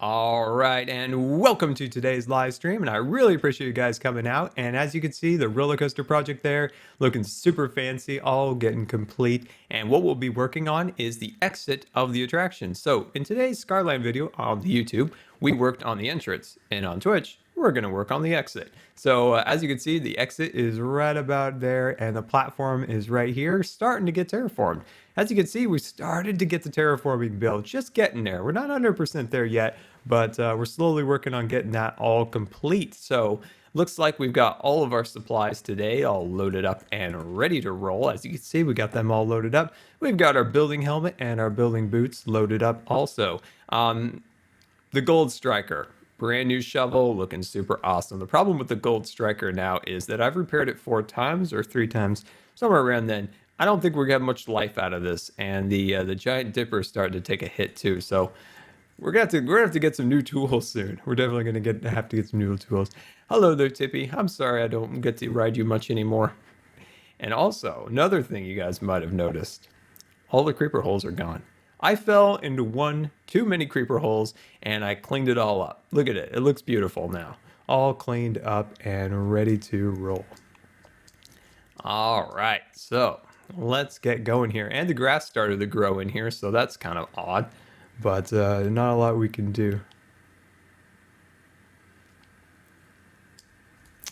All right, and welcome to today's live stream. And I really appreciate you guys coming out. And as you can see, the roller coaster project there looking super fancy, all getting complete. And what we'll be working on is the exit of the attraction. So in today's Scarland video on YouTube, we worked on the entrance, and on Twitch, we're going to work on the exit. So as you can see, the exit is right about there, and the platform is right here, starting to get terraformed. As you can see, we started to get the terraforming build, just getting there. We're not 100% there yet, but we're slowly working on getting that all complete. So looks like we've got all of our supplies today all loaded up and ready to roll. As you can see, we got them all loaded up. We've got our building helmet and our building boots loaded up also. The Gold Striker, brand new shovel, looking super awesome. The problem with the Gold Striker now is that I've repaired it 4 times or 3 times, somewhere around then. I don't think we're getting much life out of this, and the Giant Dipper started to take a hit too. So we're gonna have to get some new tools soon. We're definitely gonna have to get some new tools. Hello there, Tippy. I'm sorry I don't get to ride you much anymore. And also, another thing you guys might have noticed, all the creeper holes are gone. I fell into one too many creeper holes and I cleaned it all up. Look at it. It looks beautiful now. All cleaned up and ready to roll. All right, so let's get going here. And the grass started to grow in here, so that's kind of odd, but not a lot we can do.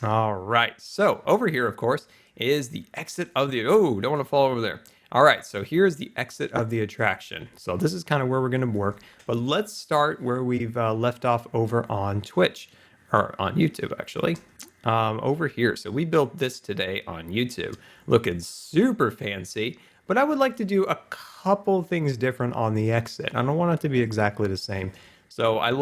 All right, so over here, of course, is the exit of the, oh, don't want to fall over there. All right, so here's the exit of the attraction. So this is kind of where we're going to work, but let's start where we've left off over on Twitch, or on YouTube, actually. Over here, so we built this today on YouTube, looking super fancy, but I would like to do a couple things different on the exit. I don't want it to be exactly the same. So I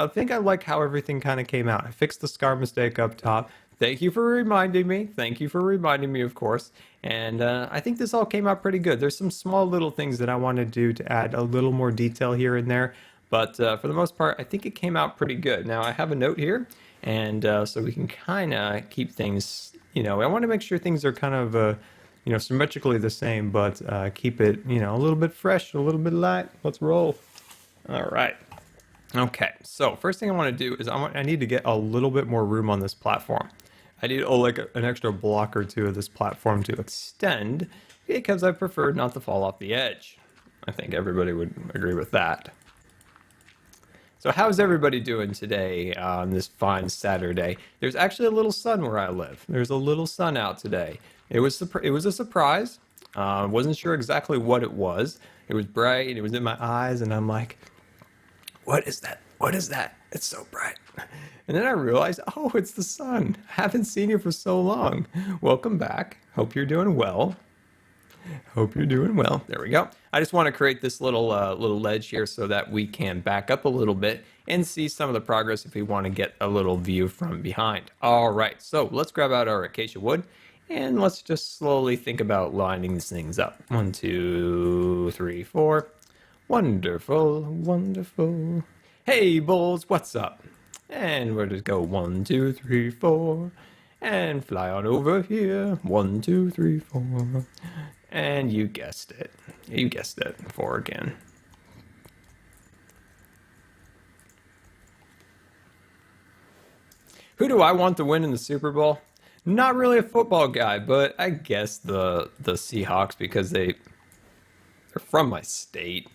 think I like how everything kind of came out. I fixed the scar mistake up top. Thank you for reminding me. Thank you for reminding me, of course. And I think this all came out pretty good. There's some small little things that I want to do to add a little more detail here and there. But for the most part, I think it came out pretty good. Now, I have a note here. And so we can kind of keep things, I want to make sure things are kind of, symmetrically the same, but keep it, a little bit fresh, a little bit light. Let's roll. All right. Okay, so first thing I want to do is I need to get a little bit more room on this platform. I need an extra block or 2 of this platform to extend because I prefer not to fall off the edge. I think everybody would agree with that. So how's everybody doing today on this fine Saturday? There's actually a little sun where I live. There's a little sun out today. It was a surprise. Wasn't sure exactly what it was. It was bright and it was in my eyes and I'm like, what is that? What is that? It's so bright. And then I realized, oh, it's the sun. I haven't seen you for so long. Welcome back. Hope you're doing well. Hope you're doing well. There we go. I just want to create this little ledge here so that we can back up a little bit and see some of the progress if we want to get a little view from behind. All right, so let's grab out our acacia wood and let's just slowly think about lining these things up. 1, 2, 3, 4. Wonderful, wonderful. Hey, bulls, what's up? And we'll just go 1, 2, 3, 4. And fly on over here. 1, 2, 3, 4. And you guessed it. You guessed it. 4 again. Who do I want to win in the Super Bowl? Not really a football guy, but I guess the Seahawks because they're from my state.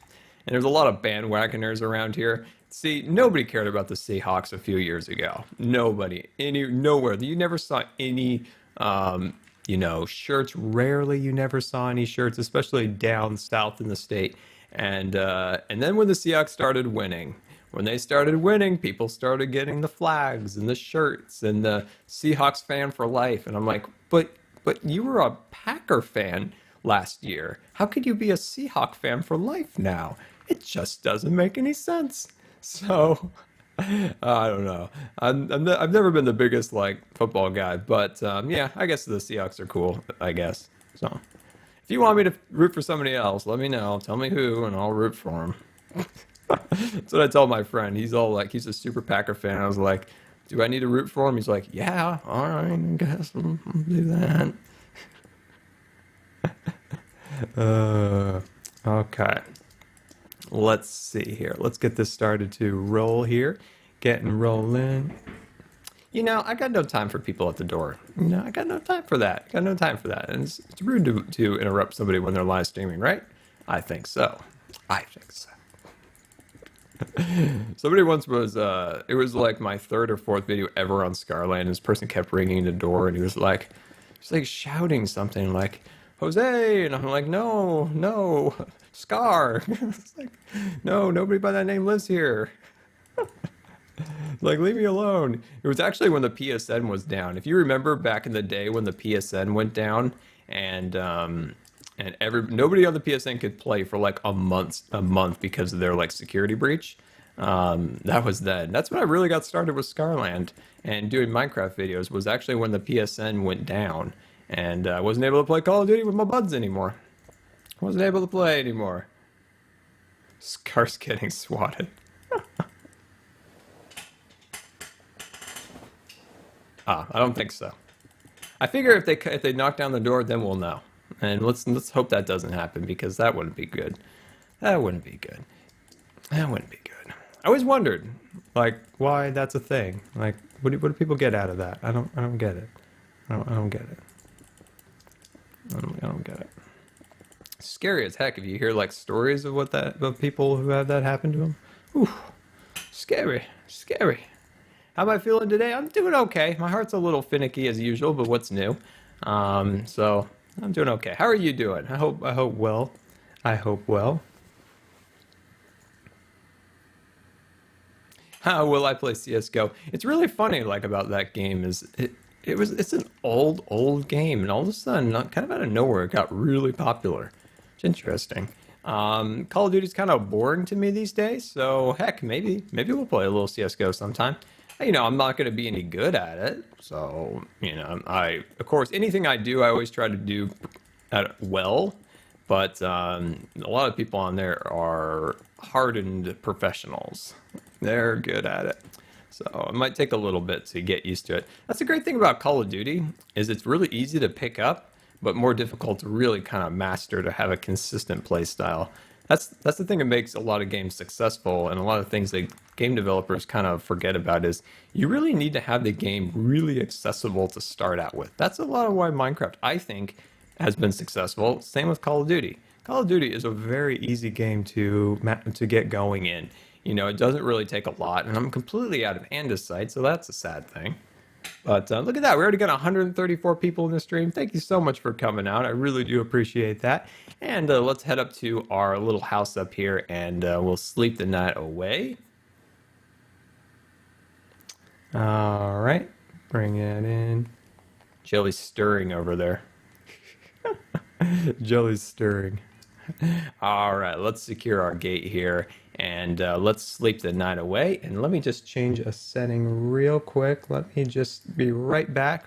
And there's a lot of bandwagoners around here. See, nobody cared about the Seahawks a few years ago. Nobody. Nowhere. You never saw any shirts. Rarely you never saw any shirts, especially down south in the state. And then when the Seahawks started winning, people started getting the flags and the shirts and the Seahawks fan for life. And I'm like, but you were a Packer fan last year. How could you be a Seahawk fan for life now? It just doesn't make any sense. So I don't know. I've never been the biggest football guy, but yeah, I guess the Seahawks are cool. I guess so. If you want me to root for somebody else, let me know. Tell me who, and I'll root for him. That's what I told my friend. He's all like, he's a super Packer fan. I was like, do I need to root for him? He's like, yeah, all right, I guess I'll do that. Okay. Let's see here. Let's get this started to roll here. Getting rolling. You know, I got no time for people at the door. You know, I got no time for that. I got no time for that. And it's rude to interrupt somebody when they're live streaming, right? I think so. I think so. Somebody once was, it was like my third or fourth video ever on Scarland. This person kept ringing the door and he was like shouting something like, Jose. And I'm like, no, no, Scar. It's like, no, nobody by that name lives here. Like, leave me alone. It was actually when the PSN was down. If you remember back in the day when the PSN went down and nobody on the PSN could play for like a month because of their like security breach. That was then. That's when I really got started with Scarland and doing Minecraft videos was actually when the PSN went down and I wasn't able to play Call of Duty with my buds anymore. Wasn't able to play anymore. Scar's getting swatted. I don't think so. I figure if they knock down the door, then we'll know. And let's hope that doesn't happen because that wouldn't be good. That wouldn't be good. That wouldn't be good. I always wondered, like, why that's a thing. Like, what do people get out of that? I don't get it. I don't get it. I don't get it. It's scary as heck if you hear like stories of of people who have that happen to them. Ooh, scary, scary. How am I feeling today? I'm doing okay. My heart's a little finicky as usual, but what's new? So I'm doing okay. How are you doing? I hope well. I hope well. How will I play CS:GO? It's really funny, like about that game is it's an old game, and all of a sudden, kind of out of nowhere, it got really popular. It's interesting. Call of Duty's kind of boring to me these days, so heck, maybe we'll play a little CS:GO sometime. You know, I'm not going to be any good at it, so you know, of course anything I do, I always try to do well, but a lot of people on there are hardened professionals. They're good at it. So it might take a little bit to get used to it. That's the great thing about Call of Duty is it's really easy to pick up, but more difficult to really kind of master to have a consistent play style. That's the thing that makes a lot of games successful, and a lot of things that game developers kind of forget about is you really need to have the game really accessible to start out with. That's a lot of why Minecraft, I think, has been successful. Same with Call of Duty. Call of Duty is a very easy game to get going in. You know, it doesn't really take a lot, and I'm completely out of andesite, so that's a sad thing. But look at that. We already got 134 people in the stream. Thank you so much for coming out. I really do appreciate that. And let's head up to our little house up here, and we'll sleep the night away. All right. Bring it in. Jelly's stirring over there. Jelly's stirring. All right. Let's secure our gate here. And let's sleep the night away. And let me just change a setting real quick. Let me just be right back.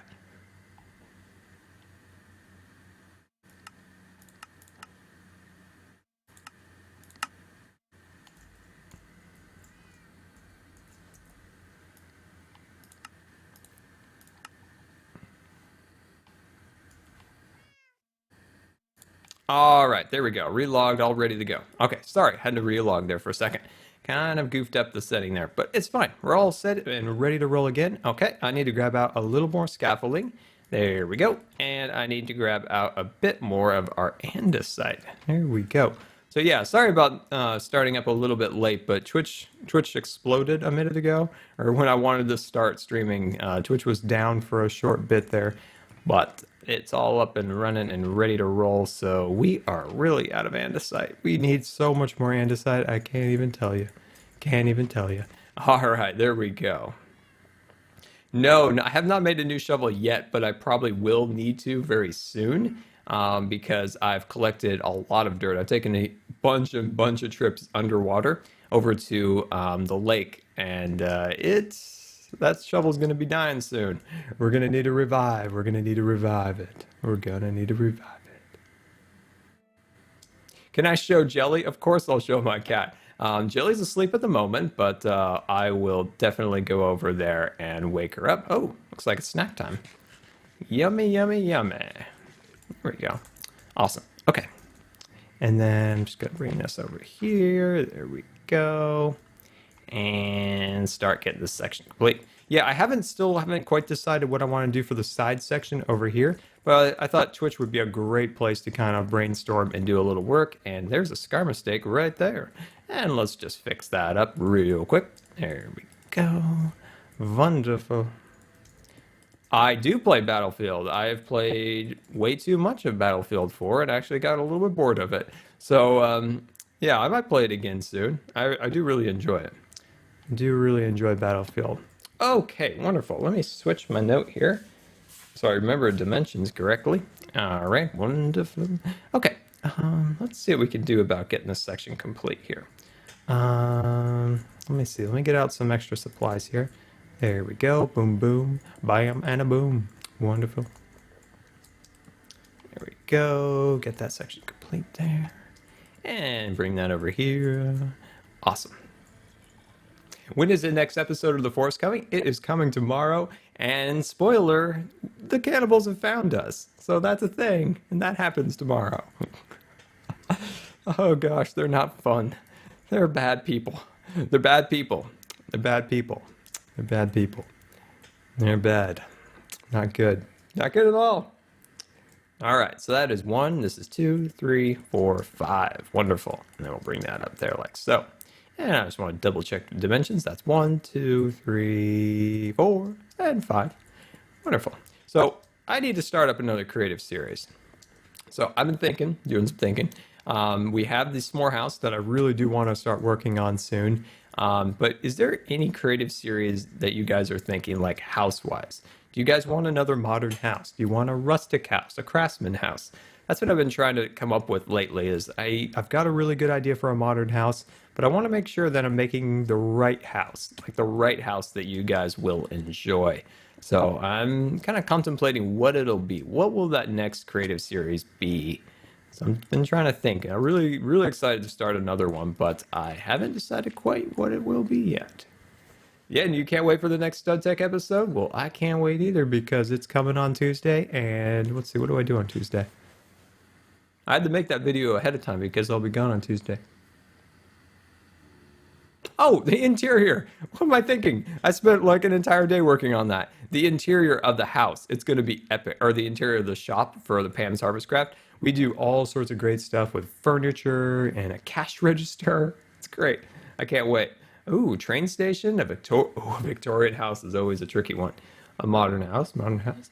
All right, there we go. Relogged, all ready to go. Okay, sorry, had to relog there for a second. Kind of goofed up the setting there, but it's fine. We're all set and ready to roll again. Okay, I need to grab out a little more scaffolding. There we go. And I need to grab out a bit more of our andesite. There we go. So yeah, sorry about starting up a little bit late, but Twitch exploded a minute ago, or when I wanted to start streaming, Twitch was down for a short bit there, but it's all up and running and ready to roll. So we are really out of andesite. We need so much more andesite. I can't even tell you. Can't even tell you. All right, there we go. No, I have not made a new shovel yet, but I probably will need to very soon because I've collected a lot of dirt. I've taken a bunch of trips underwater over to the lake, and that shovel's going to be dying soon. We're going to need to revive. We're going to need to revive it. We're going to need to revive it. Can I show Jelly? Of course I'll show my cat. Jelly's asleep at the moment, but I will definitely go over there and wake her up. Oh, looks like it's snack time. Yummy, yummy, yummy. There we go. Awesome. Okay. And then I'm just going to bring this over here. There we go. And start getting this section complete. Yeah, I still haven't quite decided what I want to do for the side section over here, but I thought Twitch would be a great place to kind of brainstorm and do a little work. And there's a scar mistake right there. And let's just fix that up real quick. There we go. Wonderful. I do play Battlefield. I have played way too much of Battlefield 4 and actually got a little bit bored of it. So, yeah, I might play it again soon. I do really enjoy it. I do really enjoy Battlefield. Okay, wonderful. Let me switch my note here so I remember dimensions correctly. All right, wonderful. Okay, let's see what we can do about getting this section complete here. Let me see. Let me get out some extra supplies here. There we go. Boom, boom. Bam, and a boom. Wonderful. There we go. Get that section complete there. And bring that over here. Awesome. When is the next episode of The Forest coming? It is coming tomorrow. And spoiler, the cannibals have found us. So that's a thing. And that happens tomorrow. Oh gosh, they're not fun. They're bad people. They're bad people. They're bad people. They're bad people. They're bad. Not good. Not good at all. All right, so that is 1. This is 2, 3, 4, 5. Wonderful. And then we'll bring that up there like so. And I just want to double check the dimensions. That's 1, 2, 3, 4, and 5. Wonderful. So I need to start up another creative series. So I've been thinking, doing some thinking. We have the s'more house that I really do want to start working on soon. But is there any creative series that you guys are thinking, like house-wise? Do you guys want another modern house? Do you want a rustic house, a craftsman house? That's what I've been trying to come up with lately. Is I've got a really good idea for a modern house, but I want to make sure that I'm making the right house, like the right house that you guys will enjoy. So I'm kind of contemplating what it'll be. What will that next creative series be? So I've been trying to think. I'm really, really excited to start another one, but I haven't decided quite what it will be yet. Yeah, and you can't wait for the next Stud Tech episode? Well, I can't wait either because it's coming on Tuesday. And let's see, what do I do on Tuesday? I had to make that video ahead of time because I'll be gone on Tuesday. Oh, the interior. What am I thinking? I spent like an entire day working on that. The interior of the house. It's going to be epic. Or the interior of the shop for the Pam's Harvest Craft. We do all sorts of great stuff with furniture and a cash register. It's great. I can't wait. Ooh, train station. A Victorian house is always a tricky one. A modern house. Modern house.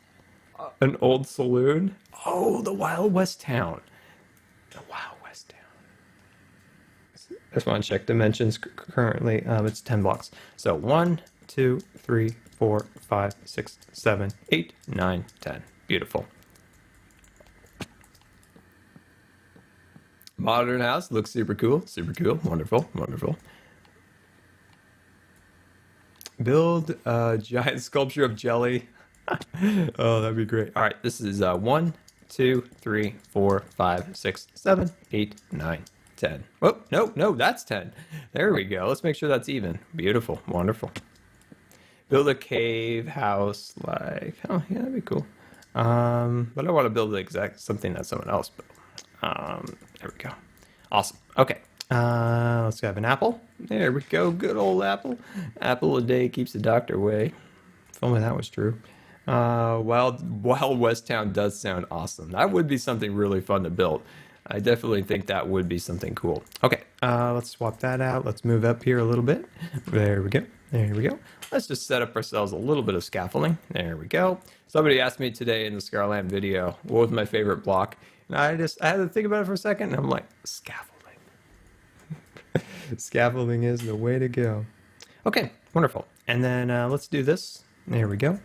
An old saloon. Oh, the Wild West town. The Wild West town. I just want to check dimensions currently. It's 10 blocks. So 1, 2, 3, 4, 5, 6, 7, 8, 9, 10. Beautiful. Modern house looks super cool. Super cool. Wonderful. Wonderful. Build a giant sculpture of jelly. Oh, that'd be great. All right, this is 1, 2, 3, 4, 5, 6, 7, 8, 9, 10. Oh, no, that's 10. There we go. Let's make sure that's even. Beautiful. Wonderful. Build a cave house like, oh, yeah, that'd be cool. But I want to build something that someone else built. There we go. Awesome. Okay. Let's have an apple. There we go. Good old apple. Apple a day keeps the doctor away. If only that was true. Wild West Town does sound awesome. That would be something really fun to build. I definitely think that would be something cool. Okay, let's swap that out. Let's move up here a little bit. There we go. There we go. Let's just set up ourselves a little bit of scaffolding. There we go. Somebody asked me today in the Scarland video, what was my favorite block? And I had to think about it for a second, and I'm like, scaffolding. Scaffolding is the way to go. Okay, wonderful. And then let's do this. There we go.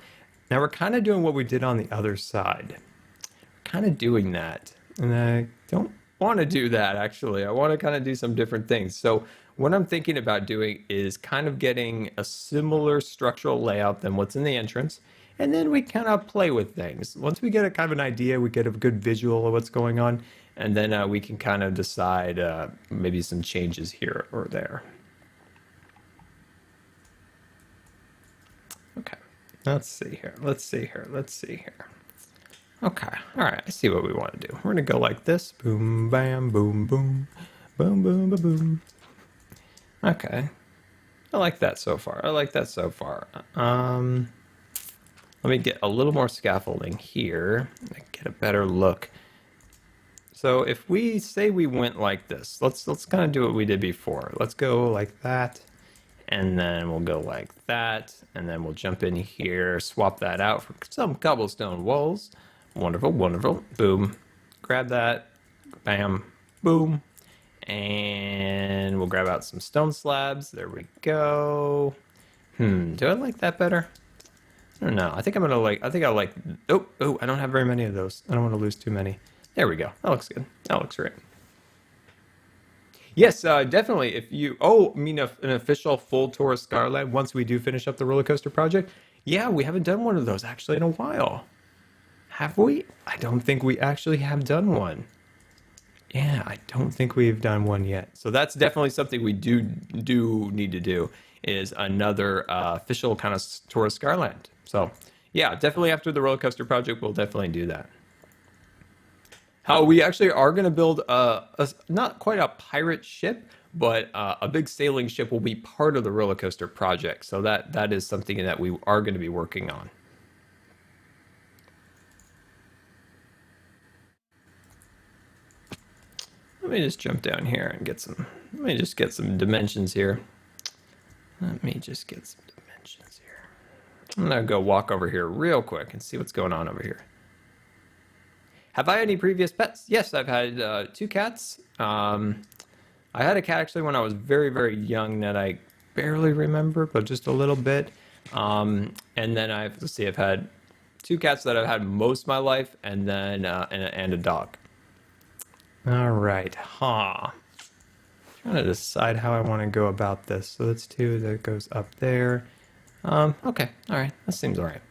Now we're kind of doing what we did on the other side. We're kind of doing that. And I don't want to do that, actually. I want to kind of do some different things. So what I'm thinking about doing is kind of getting a similar structural layout than what's in the entrance. And then we kind of play with things. Once we get a kind of an idea, we get a good visual of what's going on. And then we can kind of decide maybe some changes here or there. Okay, let's see here. Okay, all right, I see what we want to do. We're gonna go like this. Boom, bam, boom, boom, boom, boom, boom, boom. Okay, I like that so far. I like that so far. Let me get a little more scaffolding here. Get a better look. So if we say we went like this, let's kind of do what we did before. Let's go like that, and then we'll go like that, and then we'll jump in here, swap that out for some cobblestone walls. Wonderful, wonderful. Boom. Grab that. Bam. Boom. And we'll grab out some stone slabs. There we go. Do I like that better? I don't know. I think I like, oh, I don't have very many of those. I don't want to lose too many. There we go. That looks good. That looks great. Yes, definitely. If you, an official full tour of Scarland once we do finish up the roller coaster project. Yeah, we haven't done one of those actually in a while. Have we? I don't think we actually have done one. Yeah, I don't think we've done one yet. So that's definitely something we do need to do is another official kind of tour of Scarland. So yeah, definitely after the roller coaster project, we'll definitely do that. How we actually are going to build not quite a pirate ship, but a big sailing ship will be part of the roller coaster project. So that is something that we are going to be working on. Let me just jump down here and get some. Let me just get some dimensions here. Let me just get some dimensions here. I'm gonna go walk over here real quick and see what's going on over here. Have I had any previous pets? Yes, I've had 2 cats. I had a cat actually when I was very, very young that I barely remember, but just a little bit. And then I've had 2 cats that I've had most of my life, and then and a dog. All right, trying to decide how I want to go about this. So that's 2 that goes up there. Okay, all right, that seems all right.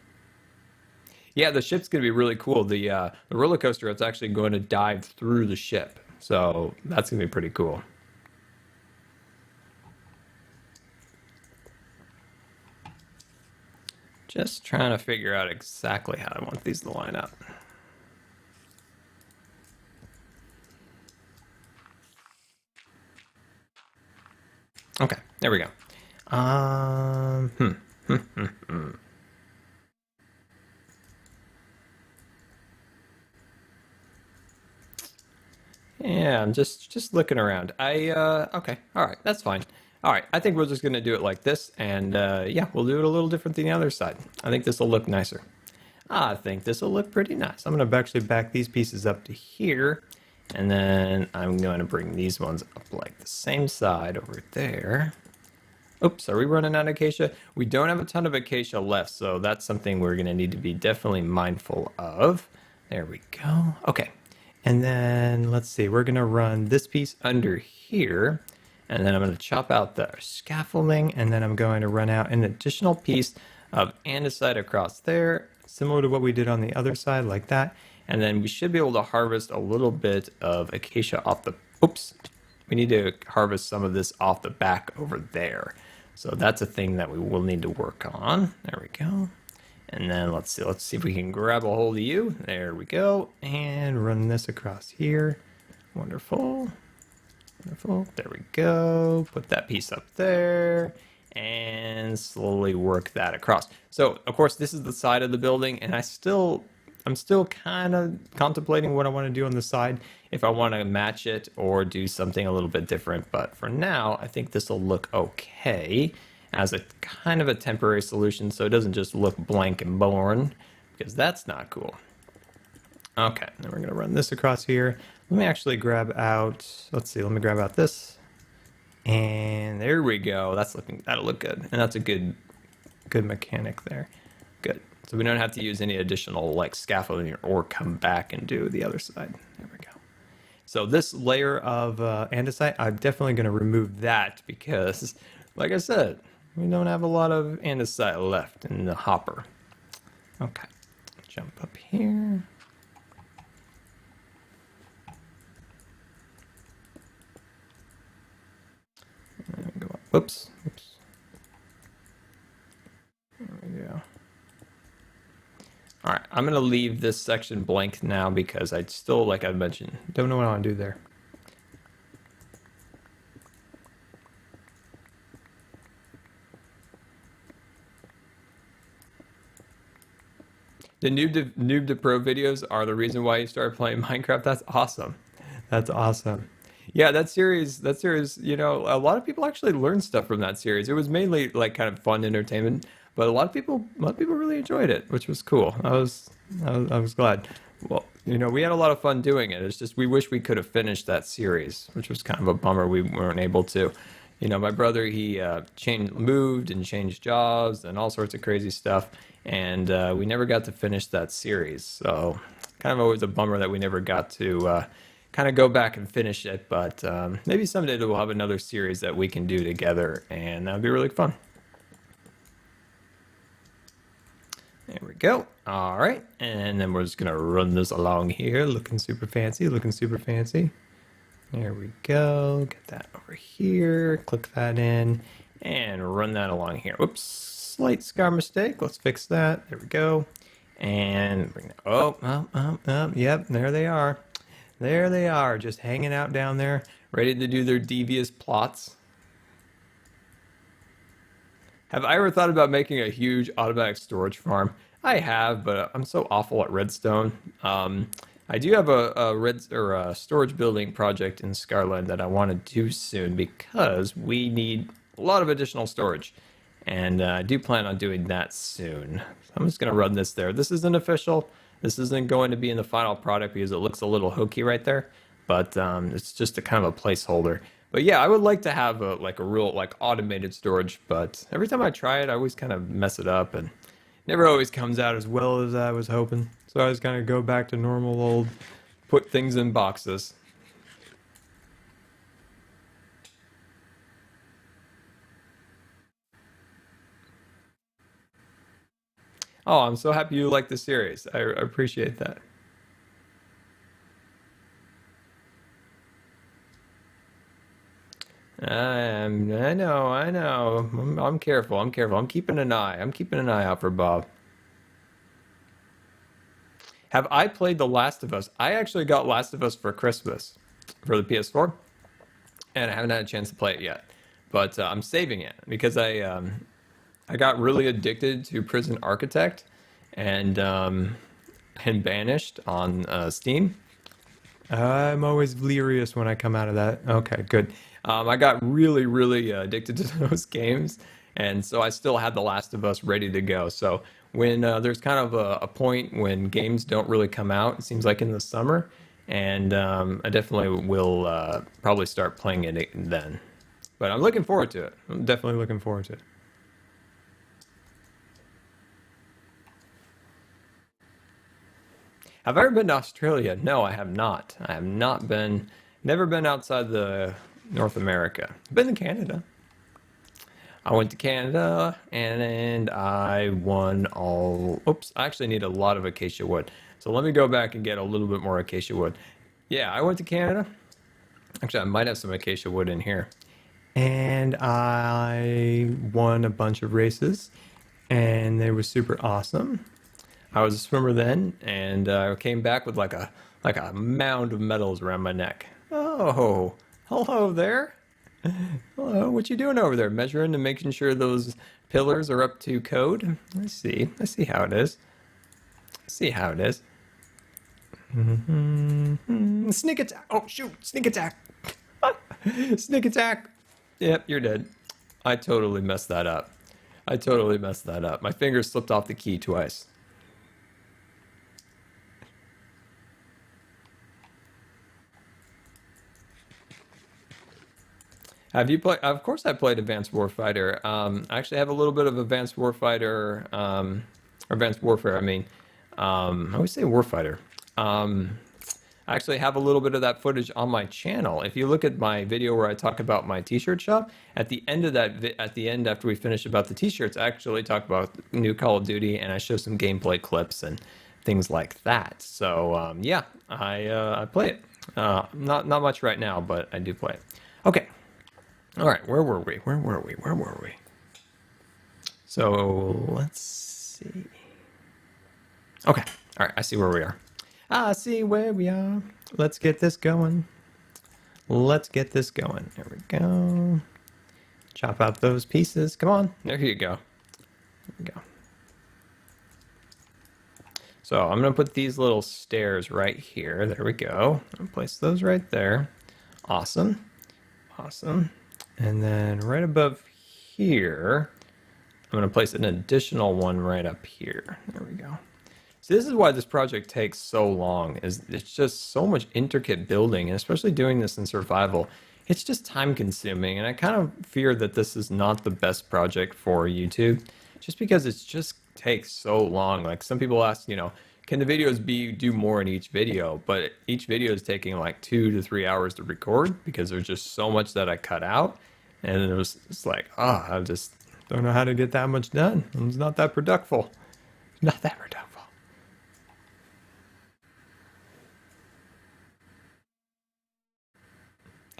Yeah, the ship's gonna be really cool. The roller coaster, it's actually going to dive through the ship, so that's gonna be pretty cool. Just trying to figure out exactly how I want these to line up. Okay, there we go. Yeah, I'm just looking around. Okay, all right, that's fine. All right, I think we're just gonna do it like this, and yeah, we'll do it a little different than the other side. I think this will look nicer. I think this will look pretty nice. I'm gonna actually back these pieces up to here, and then I'm going to bring these ones up like the same side over there. Oops, are we running out of acacia? We don't have a ton of acacia left, so that's something we're gonna need to be definitely mindful of. There we go. Okay, and then let's see, we're gonna run this piece under here, and then I'm gonna chop out the scaffolding, and then I'm going to run out an additional piece of andesite across there, similar to what we did on the other side, like that. And then we should be able to harvest a little bit of acacia off the, oops, we need to harvest some of this off the back over there. So that's a thing that we will need to work on. There we go. And then let's see if we can grab a hold of you. There we go. And run this across here. Wonderful. Wonderful. There we go. Put that piece up there and slowly work that across. So of course this is the side of the building, and I'm still kind of contemplating what I want to do on the side, if I want to match it or do something a little bit different. But for now, I think this will look okay as a kind of a temporary solution, so it doesn't just look blank and boring, because that's not cool. Okay, then we're going to run this across here. Let me actually grab out, let's see, let me grab out this. And there we go. That'll look good. And that's a good mechanic there. Good. So we don't have to use any additional like scaffolding or come back and do the other side. There we go. So this layer of andesite, I'm definitely going to remove that because, like I said, we don't have a lot of andesite left in the hopper. Okay. Jump up here. Go up. Whoops. There we go. All right, I'm gonna leave this section blank now because I still, like I mentioned, don't know what I want to do there. The noob to pro videos are the reason why you started playing Minecraft. That's awesome. That's awesome. Yeah, that series, a lot of people actually learned stuff from that series. It was mainly like kind of fun entertainment, but a lot of people really enjoyed it, which was cool. I was glad. Well, we had a lot of fun doing it. It's just we wish we could have finished that series, which was kind of a bummer we weren't able to. My brother, he moved and changed jobs and all sorts of crazy stuff, and we never got to finish that series. So, kind of always a bummer that we never got to kind of go back and finish it. But maybe someday we'll have another series that we can do together, and that would be really fun. There we go. All right, and then we're just gonna run this along here, looking super fancy, looking super fancy. There we go. Get that over here. Click that in and run that along here. Oops, slight scar mistake. Let's fix that. There we go. And bring that. Yep, there they are. There they are, just hanging out down there, ready to do their devious plots. Have I ever thought about making a huge automatic storage farm? I have, but I'm so awful at redstone. I do have a storage building project in Scarland that I want to do soon because we need a lot of additional storage, and I do plan on doing that soon. So I'm just gonna run this there. This isn't official. This isn't going to be in the final product because it looks a little hokey right there, but it's just a kind of a placeholder. But yeah, I would like to have a real automated storage, but every time I try it, I always kind of mess it up and never always comes out as well as I was hoping. So I just kind of go back to normal old put things in boxes. Oh, I'm so happy you like the series. I appreciate that. I know. I'm careful. I'm careful. I'm keeping an eye. I'm keeping an eye out for Bob. Have I played The Last of Us? I actually got Last of Us for Christmas for the PS4, and I haven't had a chance to play it yet. But I'm saving it because I got really addicted to Prison Architect and Banished on Steam. I'm always delirious when I come out of that. Okay, good. I got really, really addicted to those games, and so I still had The Last of Us ready to go. So when there's kind of a point when games don't really come out, it seems like in the summer, and I definitely will probably start playing it then. But I'm looking forward to it. I'm definitely looking forward to it. Have I ever been to Australia? No, I have not. I have not been, never been outside the North America. I've been to Canada. I went to Canada and I won all. Oops, I actually need a lot of acacia wood. So let me go back and get a little bit more acacia wood. Yeah, I went to Canada. Actually, I might have some acacia wood in here. And I won a bunch of races and they were super awesome. I was a swimmer then, and I came back with like a mound of medals around my neck. Oh, hello there. Hello, what you doing over there? Measuring and making sure those pillars are up to code. I see. I see how it is. I see how it is. Sneak attack. Oh shoot! Sneak attack. Sneak attack. Yep, you're dead. I totally messed that up. I totally messed that up. My fingers slipped off the key twice. Have you played? Of course, I played Advanced Warfighter. I actually have a little bit of Advanced Warfighter, or Advanced Warfare. I mean, I always say Warfighter. Um, I actually have a little bit of that footage on my channel. If you look at my video where I talk about my T-shirt shop, at the end of at the end after we finish about the T-shirts, I actually talk about new Call of Duty and I show some gameplay clips and things like that. So yeah, I play it. Not much right now, but I do play it. Okay. All right, where were we? Where were we? Where were we? So let's see. Okay. All right. I see where we are. I see where we are. Let's get this going. Let's get this going. There we go. Chop out those pieces. Come on. There you go. There we go. So I'm going to put these little stairs right here. There we go. I'll place those right there. Awesome. Awesome. And then right above here, I'm going to place an additional one right up here. There we go. So this is why this project takes so long, is it's just so much intricate building, and especially doing this in survival, it's just time consuming. And I kind of fear that this is not the best project for YouTube, just because it just takes so long. Like some people ask, can the videos do more in each video? But each video is taking like 2 to 3 hours to record because there's just so much that I cut out. And it's like, I just don't know how to get that much done. It's not that productive. Not that productive.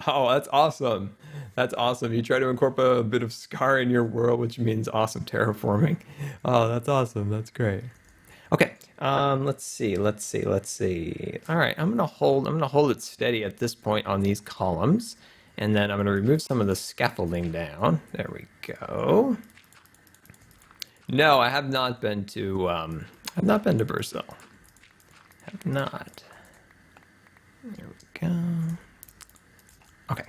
Oh, that's awesome. That's awesome. You try to incorporate a bit of Scar in your world, which means awesome terraforming. Oh, that's awesome. That's great. Okay. Let's see. Let's see. All right, I'm gonna hold it steady at this point on these columns. And then I'm gonna remove some of the scaffolding down. There we go. No, I have not been to Brazil. Have not. There we go. Okay.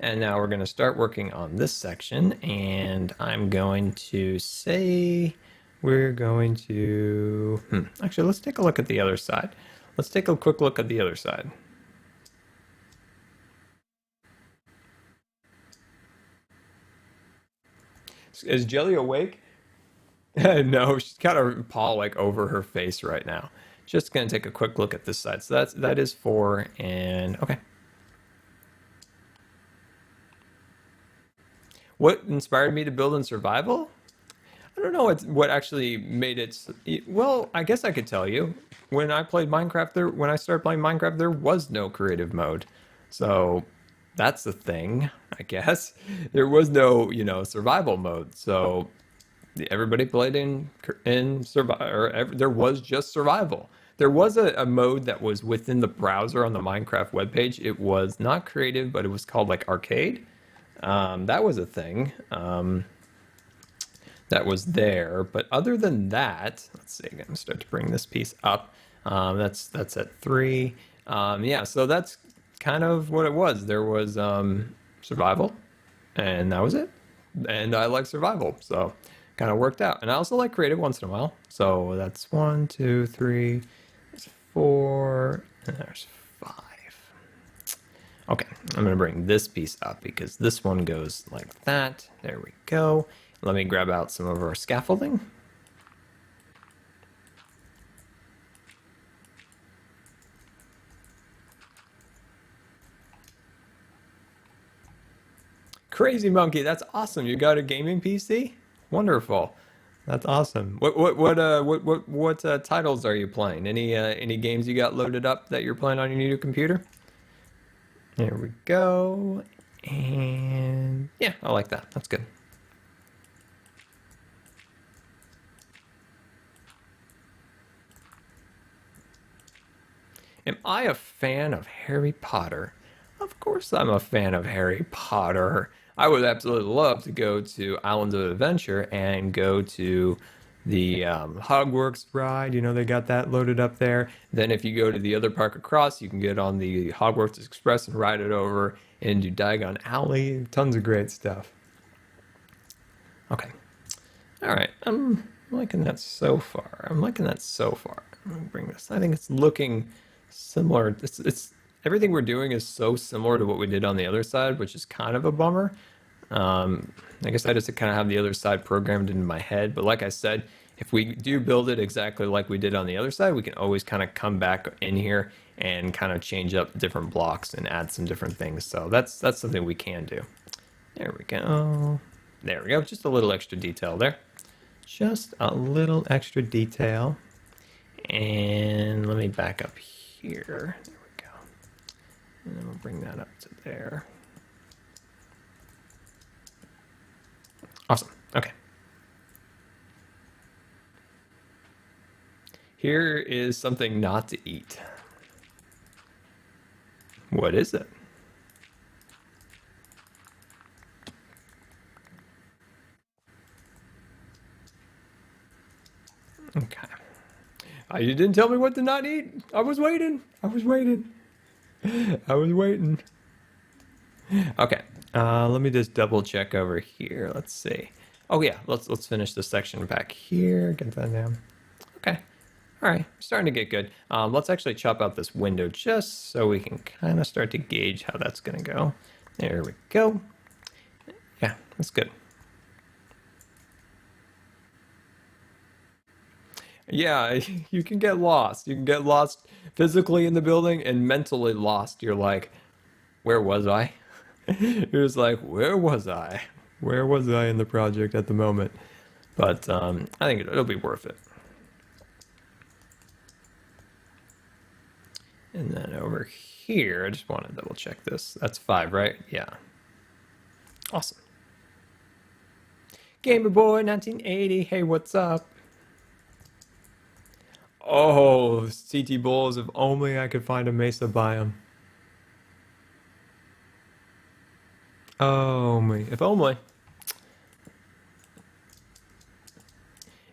And now we're going to start working on this section, and I'm going to say we're going to... Actually, let's take a look at the other side. Let's take a quick look at the other side. Is Jelly awake? No, she's got her paw like over her face right now. Just going to take a quick look at this side. So that is 4, and okay. What inspired me to build in survival? I don't know what actually made it. Well, I guess I could tell you. When I played Minecraft, when I started playing Minecraft, there was no creative mode, so that's the thing. I guess there was no, survival mode. So everybody played in survival. There was just survival. There was a mode that was within the browser on the Minecraft webpage. It was not creative, but it was called like arcade. That was a thing. That was there. But other than that, let's see. I'm gonna start to bring this piece up. That's at 3. Yeah, so that's kind of what it was. There was survival, and that was it. And I like survival, so kind of worked out. And I also like creative once in a while. So that's 1, 2, 3, there's 4, and there's 5. Okay, I'm gonna bring this piece up because this one goes like that. There we go. Let me grab out some of our scaffolding. Crazy monkey, that's awesome. You got a gaming PC? Wonderful. That's awesome. What titles are you playing? Any games you got loaded up that you're playing on your new computer? There we go. And yeah, I like that. That's good. Am I a fan of Harry Potter? Of course I'm a fan of Harry Potter. I would absolutely love to go to Islands of Adventure and go to the Hogwarts ride. They got that loaded up there. Then if you go to the other park across, you can get on the Hogwarts Express and ride it over into Diagon Alley. Tons of great stuff. Okay. All right. I'm liking that so far. I'm liking that so far. I'm gonna bring this. I think it's looking similar. It's everything we're doing is so similar to what we did on the other side, which is kind of a bummer. I guess I just kind of have the other side programmed into my head. But like I said, if we do build it exactly like we did on the other side, we can always kind of come back in here and kind of change up different blocks and add some different things. So that's something we can do. There we go. There we go. Just a little extra detail there. Just a little extra detail. And let me back up here. There we go. And then we'll bring that up to there. Awesome. Okay. Here is something not to eat. What is it? Okay. You didn't tell me what to not eat. I was waiting. I was waiting. I was waiting. Okay. Let me just double check over here. Let's see. Oh yeah, let's finish this section back here. Get that down. Okay. All right, starting to get good. Let's actually chop out this window just so we can kind of start to gauge how that's gonna go. There we go. Yeah, that's good. Yeah, you can get lost. You can get lost physically in the building and mentally lost. You're like, where was I? You're just like, where was I? Where was I in the project at the moment? But I think it'll be worth it. And then over here, I just want to double check this. That's 5, right? Yeah. Awesome. Gamer Boy 1980. Hey, what's up? Oh, CT Bulls, if only I could find a Mesa biome. Oh, me. If only.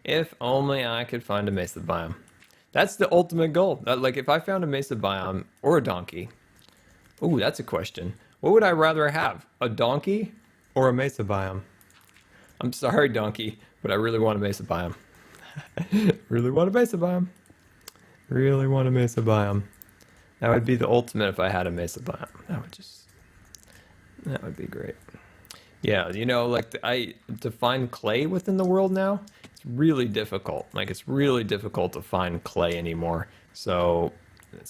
If only I could find a Mesa biome. That's the ultimate goal. Like, if I found a Mesa biome or a donkey. Ooh, that's a question. What would I rather have? A donkey or a Mesa biome? I'm sorry, donkey, but I really want a Mesa biome. Really want a Mesa biome. Really want a Mesa biome. That would be the ultimate if I had a Mesa biome. That would be great. Yeah, you know, like to find clay within the world now, it's really difficult. Like it's really difficult to find clay anymore. So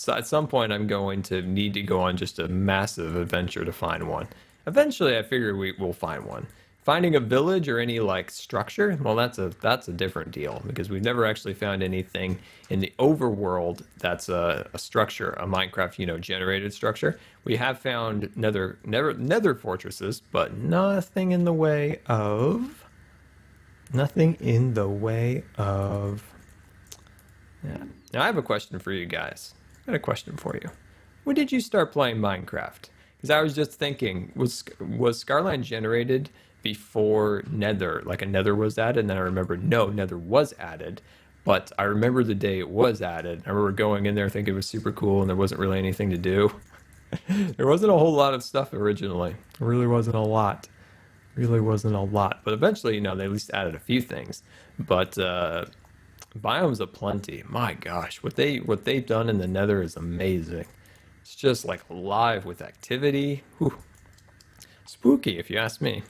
at some point, I'm going to need to go on just a massive adventure to find one. Eventually, I figure we will find one. Finding a village or any like structure, well, that's a different deal because we've never actually found anything in the overworld that's a structure, a Minecraft, generated structure. We have found nether fortresses, but nothing in the way of. Yeah. Now I have a question for you guys. I got a question for you. When did you start playing Minecraft? Because I was just thinking, was Scarland generated before Nether, like a Nether was added? And then I remembered, no, Nether was added. But I remember the day it was added. I remember going in there thinking it was super cool and there wasn't really anything to do. There wasn't a whole lot of stuff originally. There really wasn't a lot. Really wasn't a lot. But eventually, they at least added a few things. But biomes aplenty. My gosh, what they've done in the Nether is amazing. It's just like alive with activity. Whew. Spooky, if you ask me.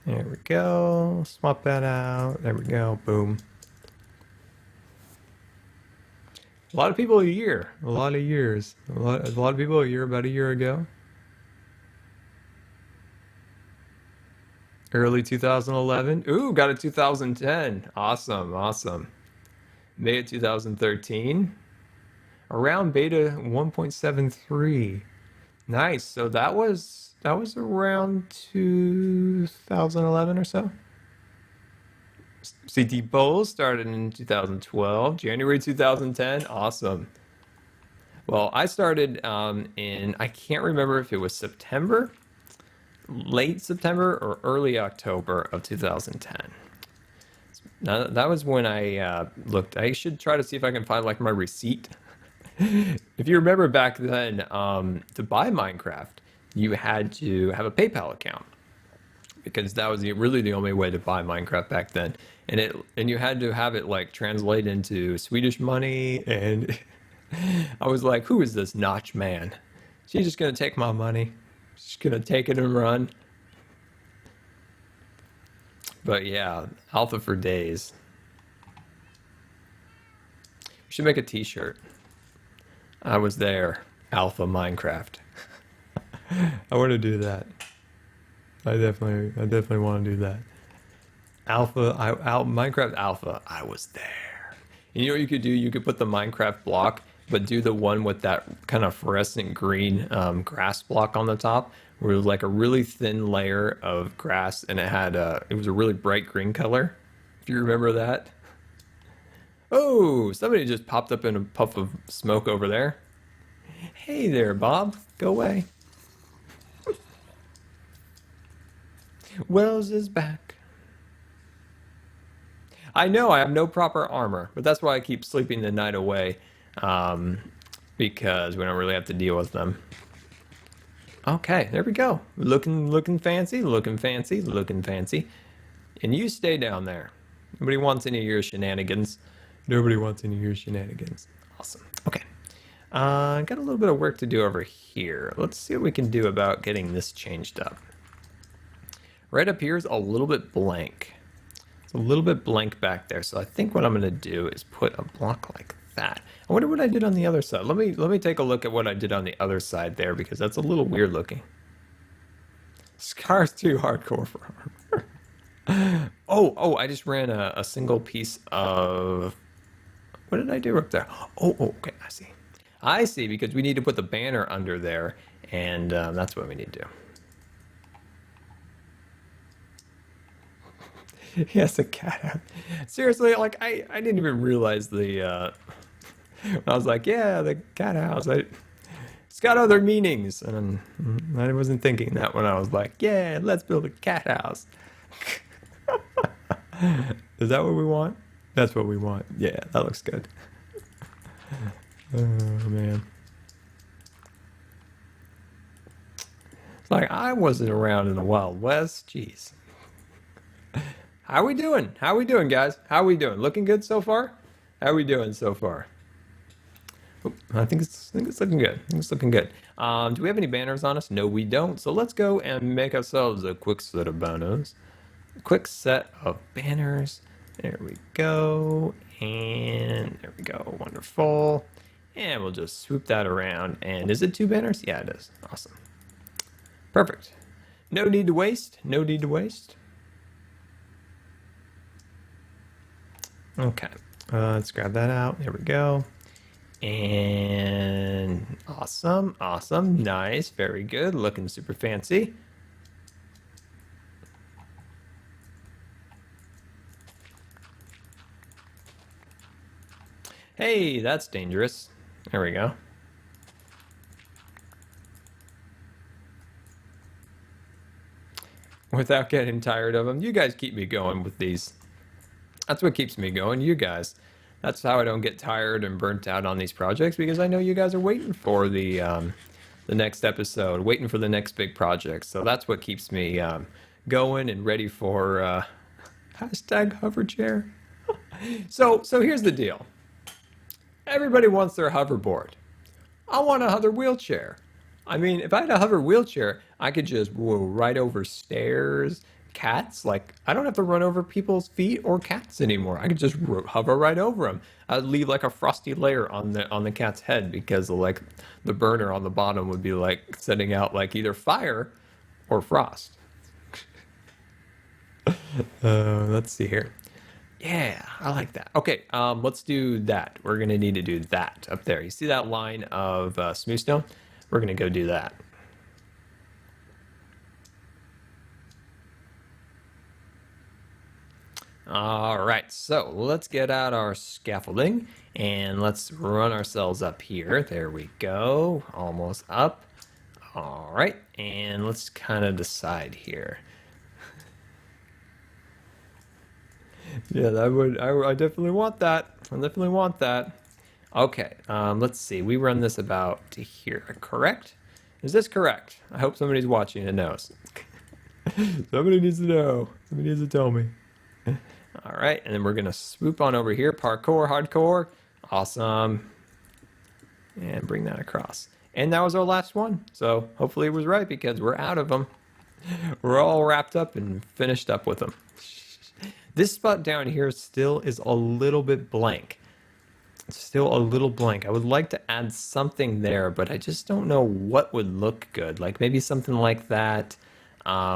There we go. Swap that out. There we go. Boom. A lot of people a year. A lot of years. A lot of people a year, about a year ago. Early 2011. Ooh, got a 2010. Awesome, awesome. May of 2013. Around beta 1.73. Nice. So that was around 2011 or so. CT Bowls started in 2012, January 2010. Awesome. Well, I started I can't remember if it was September, late September, or early October of 2010. Now, that was when I looked. I should try to see if I can find like my receipt. If you remember back then, to buy Minecraft, you had to have a PayPal account because that was really the only way to buy Minecraft back then. And you had to have it like translate into Swedish money. And I was like, who is this Notch man? She's just gonna take my money. She's gonna take it and run. But yeah, alpha for days. We should make a t-shirt. I was there, alpha Minecraft. I want to do that. I definitely want to do that. Minecraft alpha. I was there. And you know what you could do? You could put the Minecraft block, but do the one with that kind of fluorescent green grass block on the top, where it was like a really thin layer of grass, and it was a really bright green color. If you remember that. Oh, somebody just popped up in a puff of smoke over there. Hey there, Bob. Go away. Wells is back. I know I have no proper armor, but that's why I keep sleeping the night away, because we don't really have to deal with them. Okay, there we go. Looking fancy, looking fancy, looking fancy. And you stay down there. Nobody wants any of your shenanigans. Nobody wants any of your shenanigans. Awesome. Okay. Got a little bit of work to do over here. Let's see what we can do about getting this changed up. Right up here is a little bit blank. It's a little bit blank back there. So I think what I'm going to do is put a block like that. I wonder what I did on the other side. Let me take a look at what I did on the other side there, because that's a little weird looking. Scar's too hardcore for armor. Oh, I just ran a single piece of... What did I do up there? Oh, okay, I see, because we need to put the banner under there, and that's what we need to do. Yes, a cat. Seriously, like I didn't even realize the I was like, yeah, the cat house. It's got other meanings, and I wasn't thinking that when I was like, yeah, let's build a cat house. Is that what we want? That's what we want. Yeah, that looks good. Oh man. It's like I wasn't around in the Wild West. Jeez. How we doing? How we doing, guys? How we doing? Looking good so far? How we doing so far? Oop, I think it's looking good. I think it's looking good. Do we have any banners on us? No, we don't. So let's go and make ourselves a quick set of banners. A quick set of banners. There we go. And there we go. Wonderful. And we'll just swoop that around. And is it 2 banners? Yeah, it is. Awesome. Perfect. No need to waste. No need to waste. Okay, let's grab that out. There we go. And awesome, awesome, nice, very good, looking super fancy. Hey, that's dangerous. There we go. Without getting tired of them. You guys keep me going with these. That's what keeps me going, you guys. That's how I don't get tired and burnt out on these projects, because I know you guys are waiting for the next episode, waiting for the next big project. So that's what keeps me going and ready for hashtag hover chair. So here's the deal. Everybody wants their hoverboard. I want a hover wheelchair. I mean, if I had a hover wheelchair, I could just roll right over stairs. Cats, like I don't have to run over people's feet or cats anymore. I could just hover right over them. I'd leave like a frosty layer on the cat's head, because like the burner on the bottom would be like setting out like either fire or frost. Let's see here. Yeah, I like that. Okay, let's do that. We're gonna need to do that up there. You see that line of smooth stone? We're gonna go do that. All right, so let's get out our scaffolding and let's run ourselves up here. There we go, almost up. All right, and let's kind of decide here. Yeah, I definitely want that. I definitely want that. Okay, let's see. We run this about to here, correct? Is this correct? I hope somebody's watching and knows. Somebody needs to know. Somebody needs to tell me. All right, and then we're gonna swoop on over here, parkour, hardcore, awesome, and bring that across. And that was our last one, so hopefully it was right, because we're out of them. We're all wrapped up and finished up with them. This spot down here still is a little bit blank. It's still a little blank. I would like to add something there, but I just don't know what would look good. Like maybe something like that.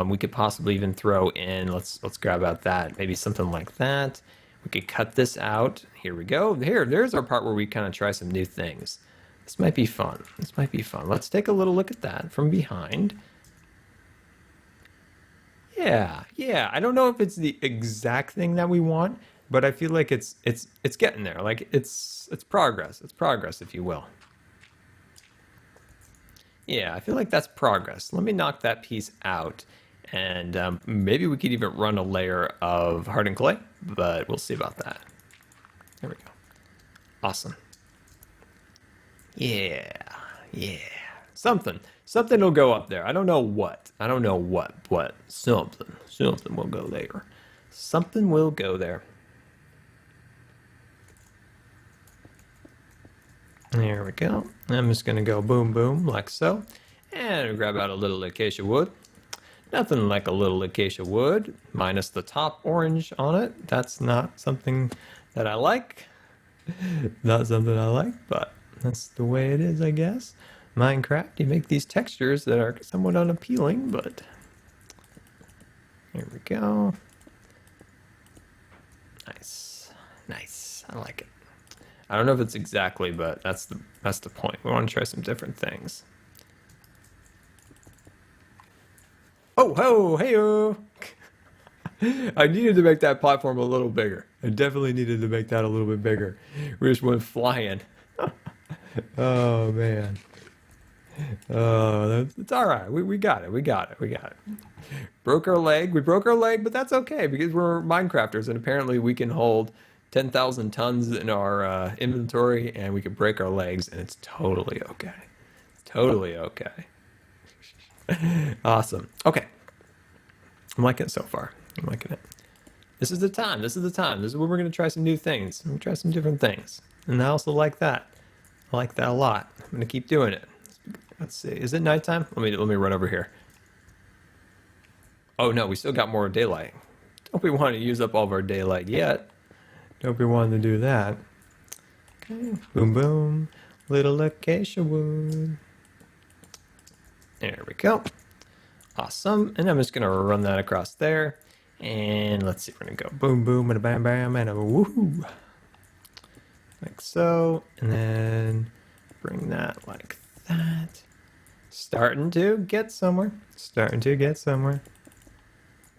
We could possibly even throw in, let's grab out that, maybe something like that. We could cut this out. Here we go. There's our part where we kind of try some new things. This might be fun. This might be fun. Let's take a little look at that from behind. Yeah. I don't know if it's the exact thing that we want, but I feel like it's getting there. Like it's progress. It's progress, if you will. Yeah, I feel like that's progress. Let me knock that piece out, and maybe we could even run a layer of hardened clay, but we'll see about that. There we go. Awesome. Yeah, yeah. Something will go up there. I don't know what. I don't know what, but something will go there. Something will go there. There we go. I'm just gonna go boom, boom, like so. And grab out a little acacia wood. Nothing like a little acacia wood, minus the top orange on it. That's not something that I like. Not something I like, but that's the way it is, I guess. Minecraft, you make these textures that are somewhat unappealing, but here we go. Nice, nice. I like it. I don't know if it's exactly, but that's the point. We want to try some different things. Oh, ho, hey-o! I needed to make that platform a little bigger. I definitely needed to make that a little bit bigger. We just went flying. Oh, man. Oh, it's all right. We got it. We got it. We got it. Broke our leg. We broke our leg, but that's okay because we're Minecrafters, and apparently we can hold 10,000 tons in our inventory, and we can break our legs, and it's totally okay. Totally okay. Awesome. Okay. I'm liking it so far. I'm liking it. This is the time. This is the time. This is where we're going to try some new things. We're going to try some different things. And I also like that. I like that a lot. I'm going to keep doing it. Let's see. Is it nighttime? Let me run over here. Oh, no. We still got more daylight. Don't be wanting to use up all of our daylight yet. Don't be wanting to do that. Okay. Boom, boom. Little acacia wood. There we go. Awesome. And I'm just going to run that across there. And let's see. We're going to go boom, boom, and a bam, bam, and a woohoo. Like so. And then bring that like that. Starting to get somewhere. Starting to get somewhere.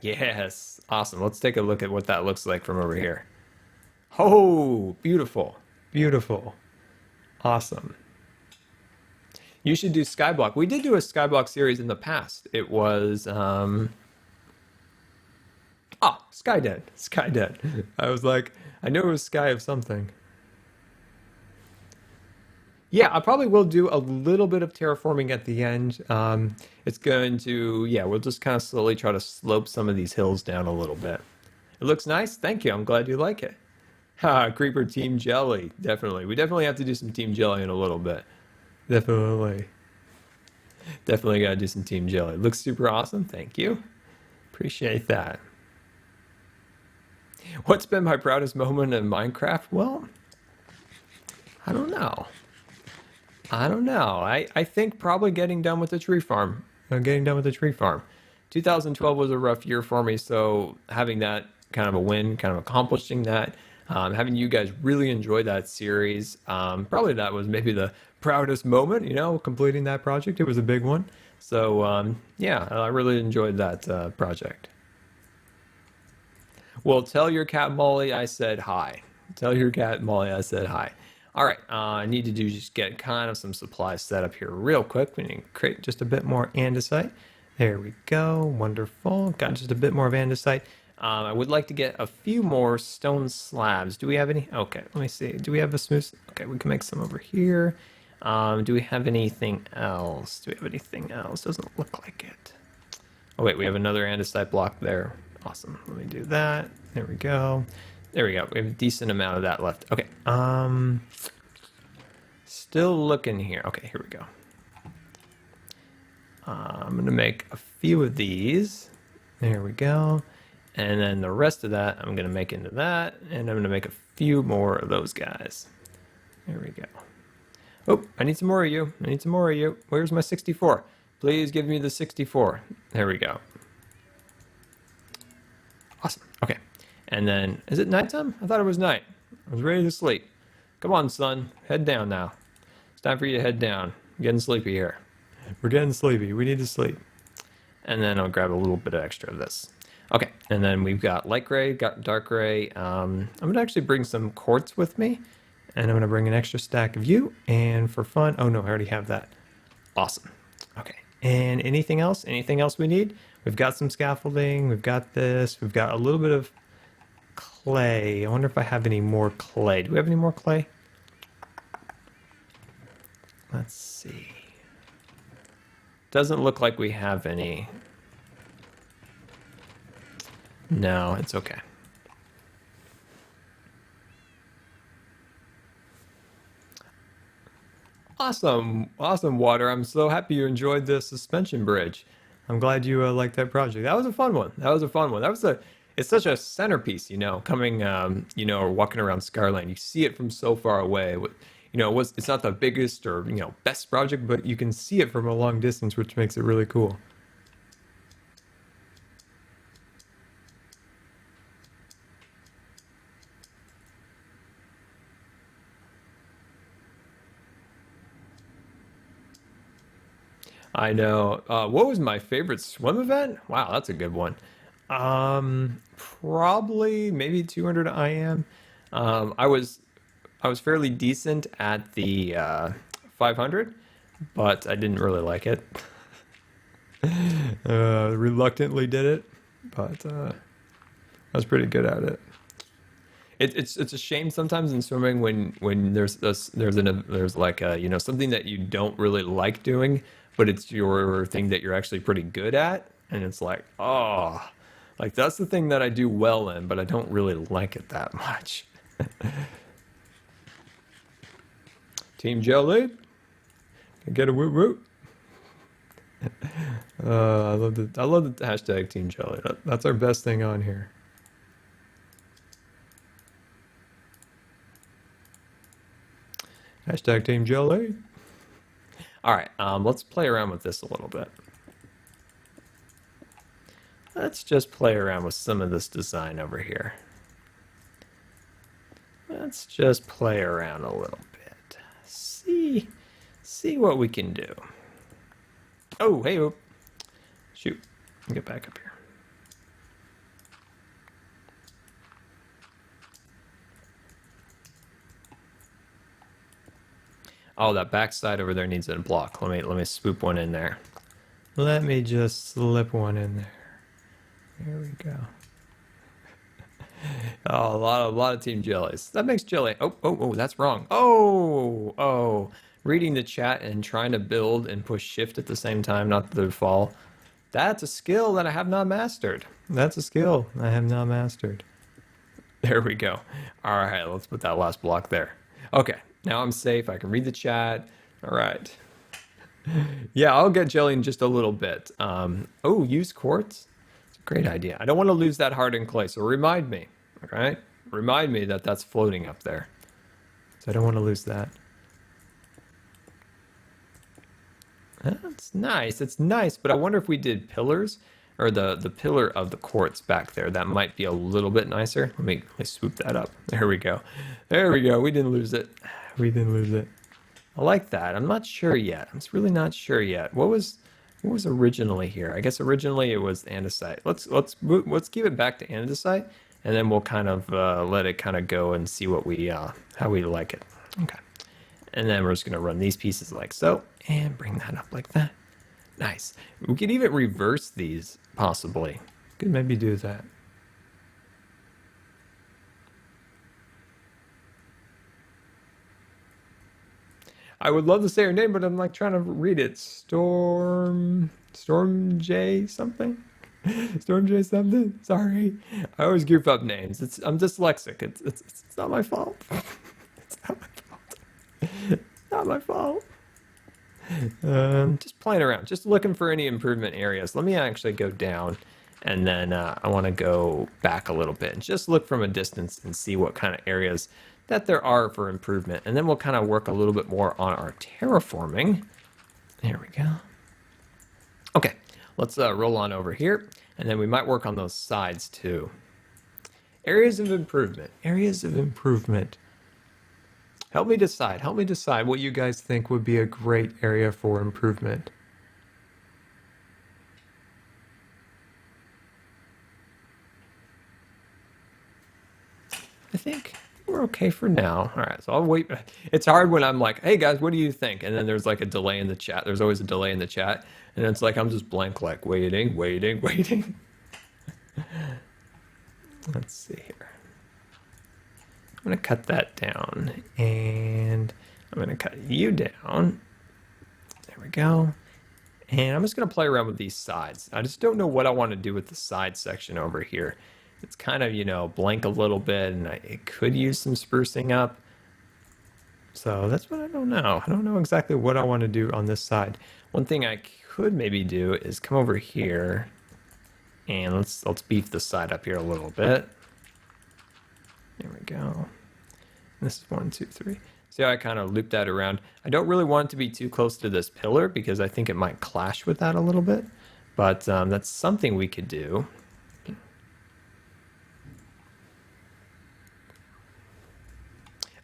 Yes. Awesome. Let's take a look at what that looks like from over here. Oh, beautiful. Beautiful. Awesome. You should do Skyblock. We did do a Skyblock series in the past. It was, Skydead. Skydead. I was like, I knew it was Sky of something. Yeah, I probably will do a little bit of terraforming at the end. It's going to, yeah, we'll just kind of slowly try to slope some of these hills down a little bit. It looks nice. Thank you. I'm glad you like it. Ha, Creeper Team Jelly. Definitely. We definitely have to do some Team Jelly in a little bit. Definitely. Definitely got to do some Team Jelly. Looks super awesome. Thank you. Appreciate that. What's been my proudest moment in Minecraft? Well, I don't know. I don't know. I think probably getting done with the tree farm. Getting done with the tree farm. 2012 was a rough year for me, so having that kind of a win, kind of accomplishing that, having you guys really enjoy that series, probably that was maybe the proudest moment, you know, completing that project. It was a big one. So, yeah, I really enjoyed that project. Well, tell your cat Molly I said hi. Tell your cat Molly I said hi. All right, I need to do just get kind of some supplies set up here real quick. We need to create just a bit more andesite. There we go. Wonderful. Got just a bit more of andesite. I would like to get a few more stone slabs. Do we have any? Okay, let me see. Do we have a smooth? Okay, we can make some over here. Do we have anything else? Do we have anything else? Doesn't look like it. Oh, wait, we have another andesite block there. Awesome. Let me do that. There we go. There we go. We have a decent amount of that left. Okay. Still looking here. Okay, here we go. I'm going to make a few of these. There we go. And then the rest of that, I'm going to make into that. And I'm going to make a few more of those guys. There we go. Oh, I need some more of you. I need some more of you. Where's my 64? Please give me the 64. There we go. Awesome. Okay. And then, is it nighttime? I thought it was night. I was ready to sleep. Come on, son. Head down now. It's time for you to head down. I'm getting sleepy here. We're getting sleepy. We need to sleep. And then I'll grab a little bit of extra of this. Okay, and then we've got light gray, got dark gray. I'm gonna actually bring some quartz with me, and I'm gonna bring an extra stack of you. And for fun, oh no, I already have that. Awesome. Okay, and anything else? Anything else we need? We've got some scaffolding. We've got this. We've got a little bit of clay. I wonder if I have any more clay. Do we have any more clay? Let's see. Doesn't look like we have any. No, it's okay. Awesome, awesome, Water. I'm so happy you enjoyed the suspension bridge. I'm glad you liked that project. That was a fun one. That was a fun one. It's such a centerpiece, coming, or walking around Scarland. You see it from so far away. It's not the biggest or, best project, but you can see it from a long distance, which makes it really cool. I know. What was my favorite swim event? Wow, that's a good one. Probably maybe 200 IM. I was fairly decent at the 500, but I didn't really like it. Reluctantly did it, but I was pretty good at it. It's a shame sometimes in swimming when there's like something that you don't really like doing, but it's your thing that you're actually pretty good at, and it's like, oh, like that's the thing that I do well in, but I don't really like it that much. Team Jelly, can get a woot woot. I love the hashtag Team Jelly. That's our best thing on here. Hashtag Team Jelly. All right, let's play around with this a little bit. Let's just play around with some of this design over here. Let's just play around a little bit. See what we can do. Oh, hey, oh. Shoot, get back up here. Oh, that backside over there needs a block. Let me swoop one in there. Let me just slip one in there. Here we go. Oh, a lot of Team Jellies. That makes Jelly. Oh, that's wrong. Oh. Reading the chat and trying to build and push shift at the same time, not to fall. That's a skill that I have not mastered. That's a skill I have not mastered. There we go. All right, let's put that last block there. Okay, now I'm safe. I can read the chat. All right. Yeah, I'll get jelly in just a little bit. Use quartz. It's a great idea. I don't want to lose that hardened clay, so remind me. All right? Remind me that that's floating up there. So I don't want to lose that. That's nice. It's nice, but I wonder if we did pillars or the pillar of the quartz back there. That might be a little bit nicer. Let me swoop that up. There we go. There we go. We didn't lose it. We didn't lose it. I like that. I'm not sure yet. I'm really not sure yet. What was originally here? I guess originally it was andesite. Let's give it back to andesite, and then we'll kind of let it kind of go and see what we how we like it. Okay. And then we're just gonna run these pieces like so, and bring that up like that. Nice. We could even reverse these, possibly. Could maybe do that. I would love to say her name, but I'm like trying to read it. Storm J something? Storm J something? Sorry. I always goof up names. I'm dyslexic. It's not my fault. It's not my fault. Not my fault. Just playing around, just looking for any improvement areas. Let me actually go down, and then I want to go back a little bit and just look from a distance and see what kind of areas that there are for improvement. And then we'll kind of work a little bit more on our terraforming. There we go. Okay, let's roll on over here, and then we might work on those sides too. Areas of improvement. Areas of improvement. Help me decide. Help me decide what you guys think would be a great area for improvement. I think we're okay for now. All right, so I'll wait. It's hard when I'm like, hey guys, what do you think? And then there's like a delay in the chat. There's always a delay in the chat. And it's like, I'm just blank, like waiting, waiting, waiting. Let's see here. I'm going to cut that down. And I'm going to cut you down. There we go. And I'm just going to play around with these sides. I just don't know what I want to do with the side section over here. It's kind of, you know, blank a little bit, and it could use some sprucing up. So that's what I don't know. I don't know exactly what I want to do on this side. One thing I could maybe do is come over here, and let's beef the side up here a little bit. There we go. This is 1, 2, 3. See how I kind of looped that around? I don't really want it to be too close to this pillar because I think it might clash with that a little bit. But that's something we could do.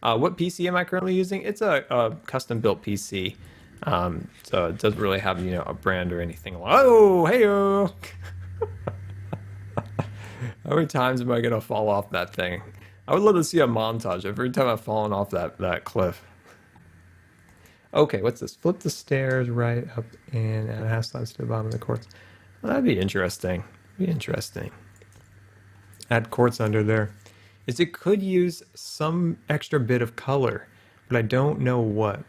What PC am I currently using? It's a custom-built PC. So it doesn't really have, you know, a brand or anything. Oh, hey-oh! How many times am I going to fall off that thing? I would love to see a montage every time I've fallen off that cliff. Okay, what's this? Flip the stairs right up and add half slides to the bottom of the quartz. Well, that'd be interesting. Be interesting. Add quartz under there. It could use some extra bit of color, but I don't know what.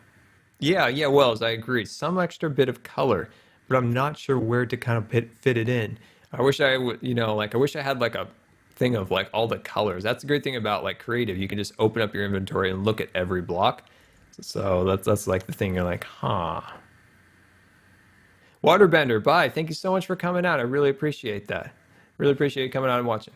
Yeah, Wells, I agree. Some extra bit of color, but I'm not sure where to kind of fit it in. I wish I would, you know, like I wish I had like a thing of like all the colors. That's the great thing about like creative. You can just open up your inventory and look at every block. So that's like the thing. You're like, huh. Waterbender, bye. Thank you so much for coming out. I really appreciate that. Really appreciate you coming out and watching.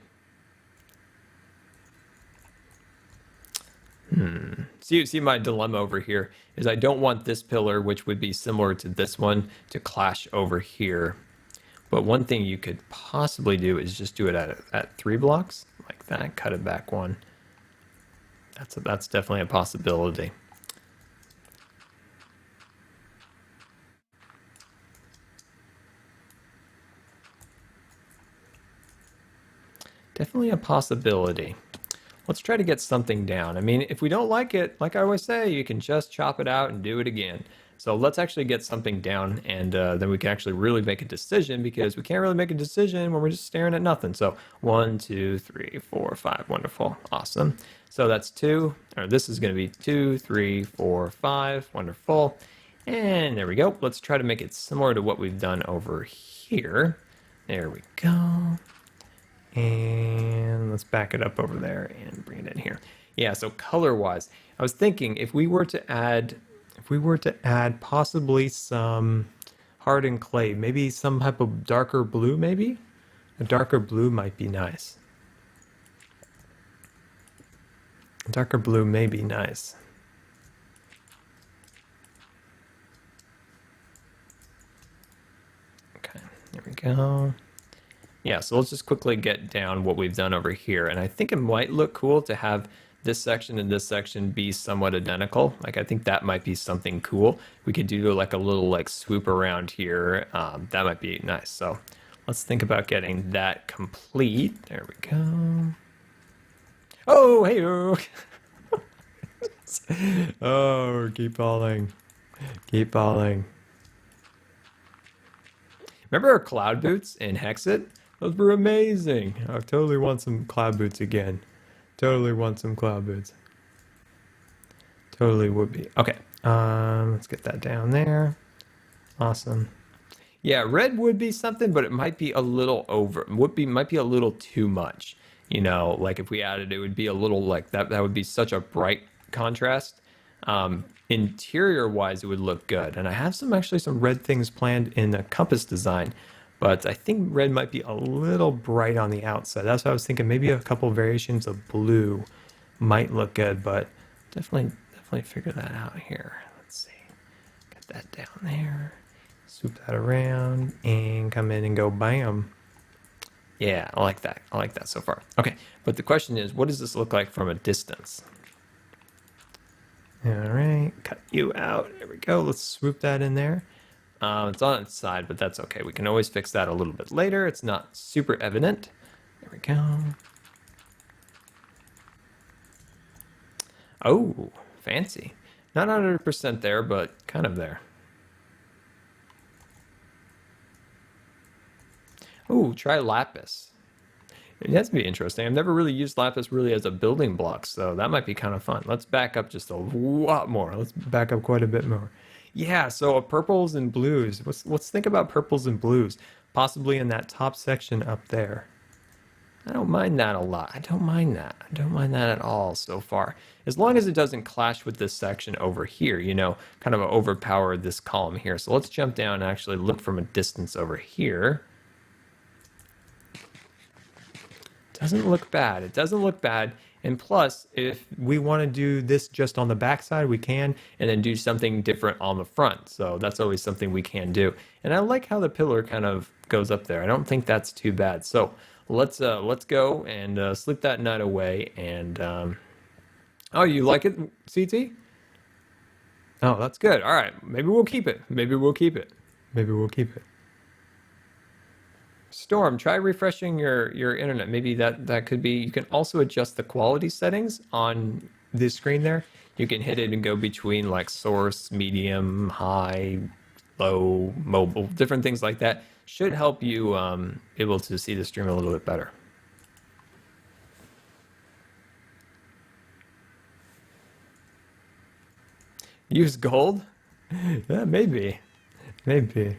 See my dilemma over here is I don't want this pillar, which would be similar to this one, to clash over here. But one thing you could possibly do is just do it at 3 blocks like that. Cut it back 1. That's definitely a possibility. Definitely a possibility. Let's try to get something down. I mean, if we don't like it, like I always say, you can just chop it out and do it again. So let's actually get something down, and then we can actually really make a decision, because we can't really make a decision when we're just staring at nothing. So 1, 2, 3, 4, 5. Wonderful. Awesome. So that's 2, or this is going to be 2, 3, 4, 5. Wonderful. And there we go. Let's try to make it similar to what we've done over here. There we go. And let's back it up over there and bring it in here. Yeah, so color-wise, I was thinking if we were to add possibly some hardened clay, maybe some type of darker blue, maybe? A darker blue might be nice. A darker blue may be nice. Okay, there we go. Yeah, so let's just quickly get down what we've done over here. And I think it might look cool to have this section and this section be somewhat identical. Like, I think that might be something cool. We could do like a little like swoop around here. That might be nice. So let's think about getting that complete. There we go. Oh, hey-oh. Oh, keep falling. Keep falling. Remember our cloud boots in Hexit? Those were amazing. I totally want some cloud boots again. Totally want some cloud boots. Totally would be. Okay, let's get that down there. Awesome. Yeah, red would be something, but it might be a little over. Might be a little too much. You know, like if we added, it would be a little like that. That would be such a bright contrast. Interior wise, it would look good. And I have some red things planned in the compass design, but I think red might be a little bright on the outside. That's what I was thinking. Maybe a couple variations of blue might look good, but definitely figure that out here. Let's see. Get that down there. Swoop that around and come in and go bam. Yeah, I like that. I like that so far. Okay, but the question is, what does this look like from a distance? All right, cut you out. There we go. Let's swoop that in there. It's on its side, but that's okay. We can always fix that a little bit later. It's not super evident. There we go. Oh, fancy. Not 100% there, but kind of there. Oh, try lapis. That's be interesting. I've never really used lapis really as a building block, so that might be kind of fun. Let's back up just a lot more. Let's back up quite a bit more. Yeah, so purples and blues. Let's think about purples and blues, possibly in that top section up there. I don't mind that a lot. I don't mind that. I don't mind that at all so far. As long as it doesn't clash with this section over here, you know, kind of overpower this column here. So let's jump down and actually look from a distance over here. Doesn't look bad. It doesn't look bad. And plus, if we want to do this just on the back side, we can, and then do something different on the front. So that's always something we can do. And I like how the pillar kind of goes up there. I don't think that's too bad. So let's go and sleep that night away. And oh, you like it, CT? Oh, that's good. All right, maybe we'll keep it. Maybe we'll keep it. Maybe we'll keep it. Storm, try refreshing your internet. Maybe that could be. You can also adjust the quality settings on this screen there. You can hit it and go between like source, medium, high, low, mobile, different things like that. Should help you able to see the stream a little bit better. Use gold? Yeah, maybe. Maybe.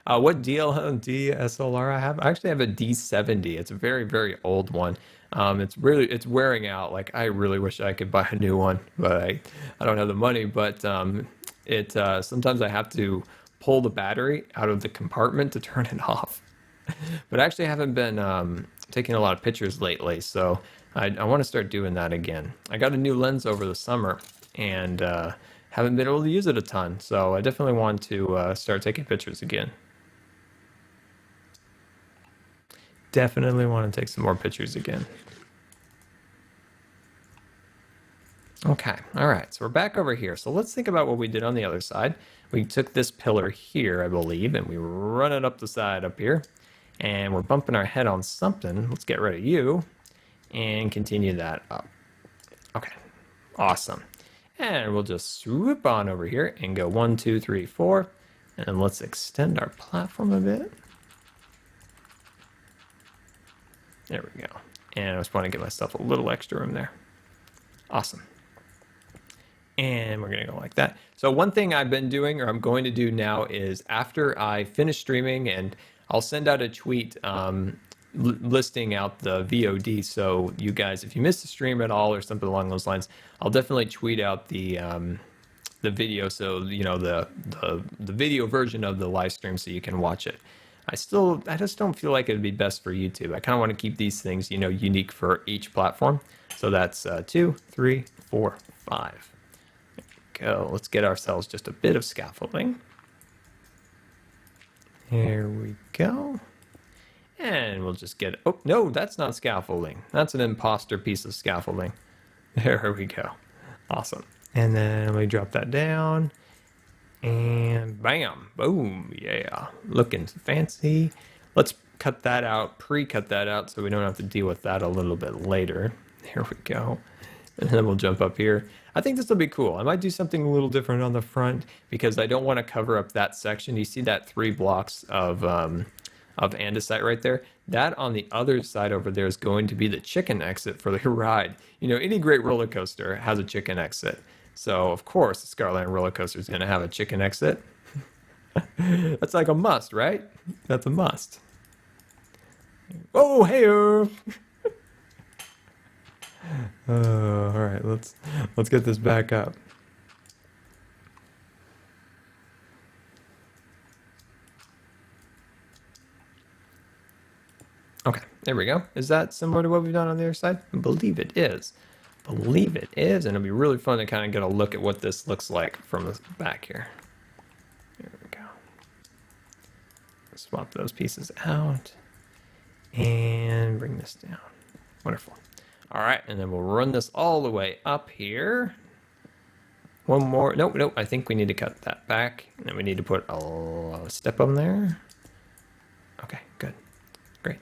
What DSLR I have? I actually have a D70. It's a very, very old one. It's wearing out. Like I really wish I could buy a new one, but I don't have the money. But sometimes I have to pull the battery out of the compartment to turn it off. But I actually haven't been taking a lot of pictures lately, so I want to start doing that again. I got a new lens over the summer and haven't been able to use it a ton, so I definitely want to start taking pictures again. Definitely want to take some more pictures again. Okay, all right, so we're back over here. So let's think about what we did on the other side. We took this pillar here, I believe, and we run it up the side up here. And we're bumping our head on something. Let's get rid of you and continue that up. Okay, awesome. And we'll just swoop on over here and go 1, 2, 3, 4. And let's extend our platform a bit. There we go. And I just want to give myself a little extra room there. Awesome. And we're going to go like that. So one thing I've been doing, or I'm going to do now, is after I finish streaming, and I'll send out a tweet listing out the VOD. So you guys, if you missed the stream at all or something along those lines, I'll definitely tweet out the video. So, you know, the video version of the live stream so you can watch it. I just don't feel like it'd be best for YouTube. I kind of want to keep these things, you know, unique for each platform. So that's 2, 3, 4, 5. There we go. Let's get ourselves just a bit of scaffolding. Here we go. And we'll just get, oh, no, that's not scaffolding. That's an imposter piece of scaffolding. There we go. Awesome. And then we drop that down. And bam, boom, yeah, looking fancy. Let's cut that out, pre-cut that out so we don't have to deal with that a little bit later. There we go. And then we'll jump up here. I think this will be cool. I might do something a little different on the front because I don't want to cover up that section. You see that 3 blocks of andesite right there? That on the other side over there is going to be the chicken exit for the ride. You know, any great roller coaster has a chicken exit. So, of course, the Scarland roller coaster is going to have a chicken exit. That's like a must, right? That's a must. Oh, hey! All right, let's get this back up. Okay, there we go. Is that similar to what we've done on the other side? I believe it is. Believe it is, and it'll be really fun to kind of get a look at what this looks like from the back here. There we go. Swap those pieces out and bring this down. Wonderful. All right, and then we'll run this all the way up here. One more. Nope. I think we need to cut that back, and then we need to put a step on there. Okay, good. Great.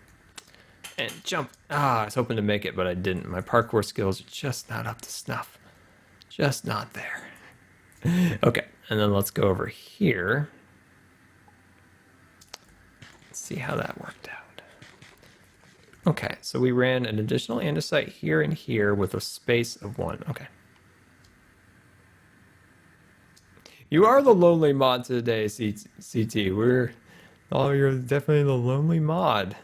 And jump. Ah, I was hoping to make it, but I didn't. My parkour skills are just not up to snuff. Just not there. Okay, and then let's go over here. Let's see how that worked out. Okay, so we ran an additional andesite here and here with a space of 1. Okay. You are the lonely mod today, CT. You're definitely the lonely mod.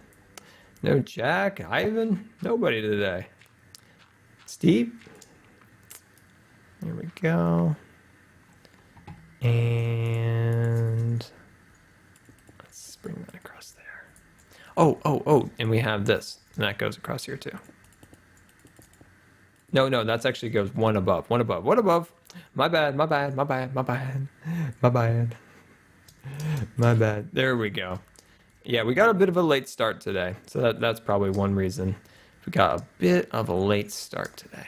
No Jack, Ivan, nobody today. Steve. There we go. And let's bring that across there. Oh, and we have this. And that goes across here too. No, that's actually goes one above. My bad. There we go. Yeah, we got a bit of a late start today. So that's probably one reason we got a bit of a late start today.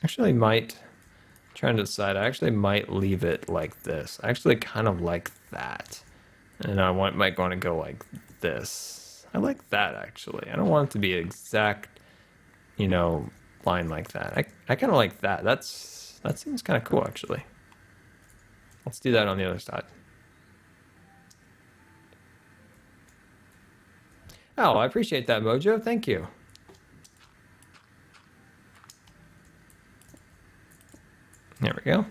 Actually trying to decide, I actually might leave it like this. I actually kind of like that. And I might want to go like this. I like that actually. I don't want it to be an exact, line like that. I kind of like that. That seems kind of cool actually. Let's do that on the other side. Oh, I appreciate that, Mojo. Thank you. There we go.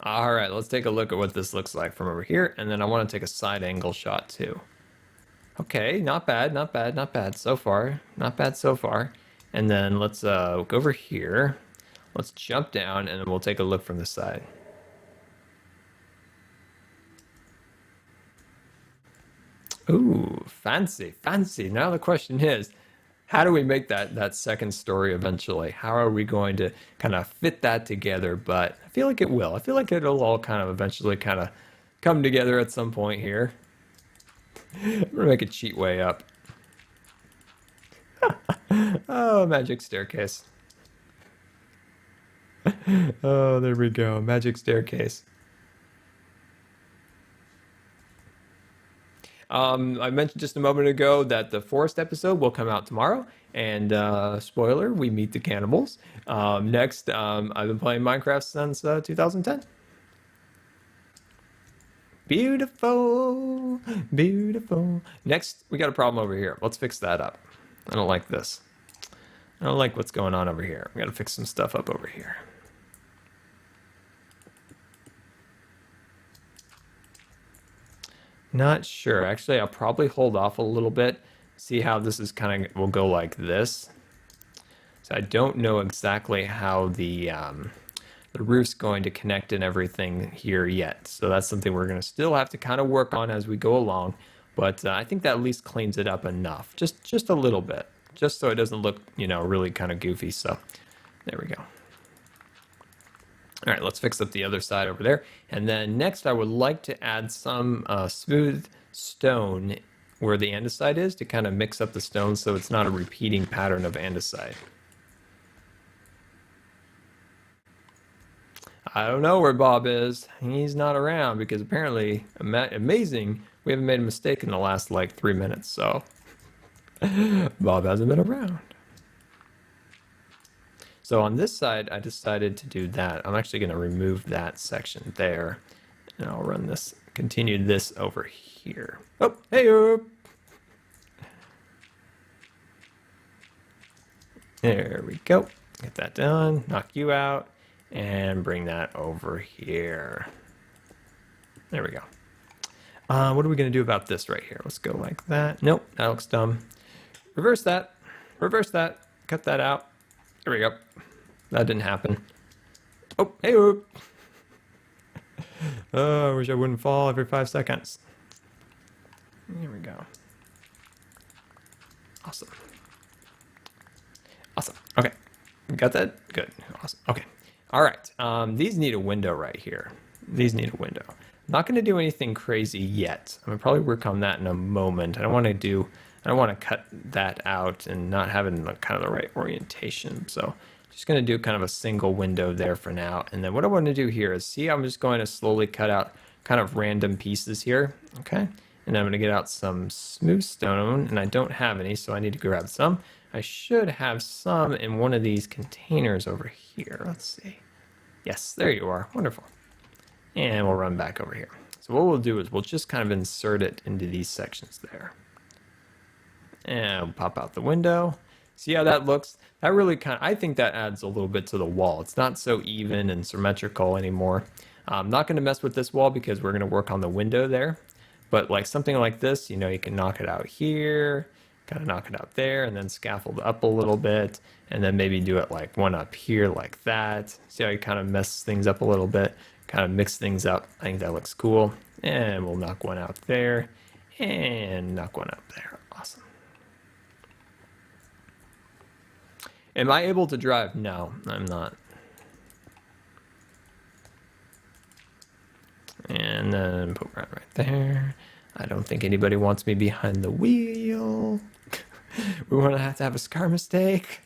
All right, let's take a look at what this looks like from over here. And then I want to take a side angle shot too. Okay, not bad so far. Not bad so far. And then let's go over here. Let's jump down and then we'll take a look from the side. Ooh, fancy. Now the question is, how do we make that second story eventually? How are we going to kind of fit that together? But I feel like it will. I feel like it'll all kind of eventually kind of come together at some point here. I'm gonna make a cheat way up. Oh, magic staircase. Oh, there we go. Magic staircase. I mentioned just a moment ago that the forest episode will come out tomorrow. And spoiler, we meet the cannibals. Next, I've been playing Minecraft since 2010. Beautiful. Next, we got a problem over here. Let's fix that up. I don't like this. I don't like what's going on over here. We got to fix some stuff up over here. Not sure. Actually, I'll probably hold off a little bit. See how this is kind of will go like this. So I don't know exactly how the roof's going to connect and everything here yet. So that's something we're going to still have to kind of work on as we go along. But I think that at least cleans it up enough. Just a little bit. Just so it doesn't look, really kind of goofy. So there we go. All right, let's fix up the other side over there. And then next I would like to add some smooth stone where the andesite is to kind of mix up the stone so it's not a repeating pattern of andesite. I don't know where Bob is. He's not around because apparently, amazing, we haven't made a mistake in the last like 3 minutes. So Bob hasn't been around. So on this side, I decided to do that. I'm actually going to remove that section there. And I'll run this, continue this over here. Oh, hey-o! There we go. Get that done. Knock you out. And bring that over here. There we go. What are we going to do about this right here? Let's go like that. Nope, that looks dumb. Reverse that. Reverse that. Cut that out. There we go. That didn't happen. Oh, hey! Oh, I wish I wouldn't fall every 5 seconds. Here we go. Awesome. Okay. Got that? Good. Awesome. Okay. All right. These need a window right here. These need a window. Not going to do anything crazy yet. I'm going to probably work on that in a moment. I don't want to cut that out and not have it in kind of the right orientation. So Just going to do kind of a single window there for now. And then what I want to do here is, see, I'm just going to slowly cut out kind of random pieces here. Okay. And I'm going to get out some smooth stone, and I don't have any, so I need to grab some. I should have some in one of these containers over here. Let's see. Yes, there you are. Wonderful. And we'll run back over here. So what we'll do is we'll just kind of insert it into these sections there. And we'll pop out the window. See how that looks? That really I think that adds a little bit to the wall. It's not so even and symmetrical anymore. I'm not going to mess with this wall because we're going to work on the window there. But like something like this, you know, you can knock it out here, kind of knock it out there, and then scaffold up a little bit, and then maybe do it like one up here like that. See how you kind of mess things up a little bit, kind of mix things up. I think that looks cool. And we'll knock one out there, and knock one up there. Awesome. Am I able to drive? No, I'm not. And then put right there. I don't think anybody wants me behind the wheel. We want to have a Scar mistake.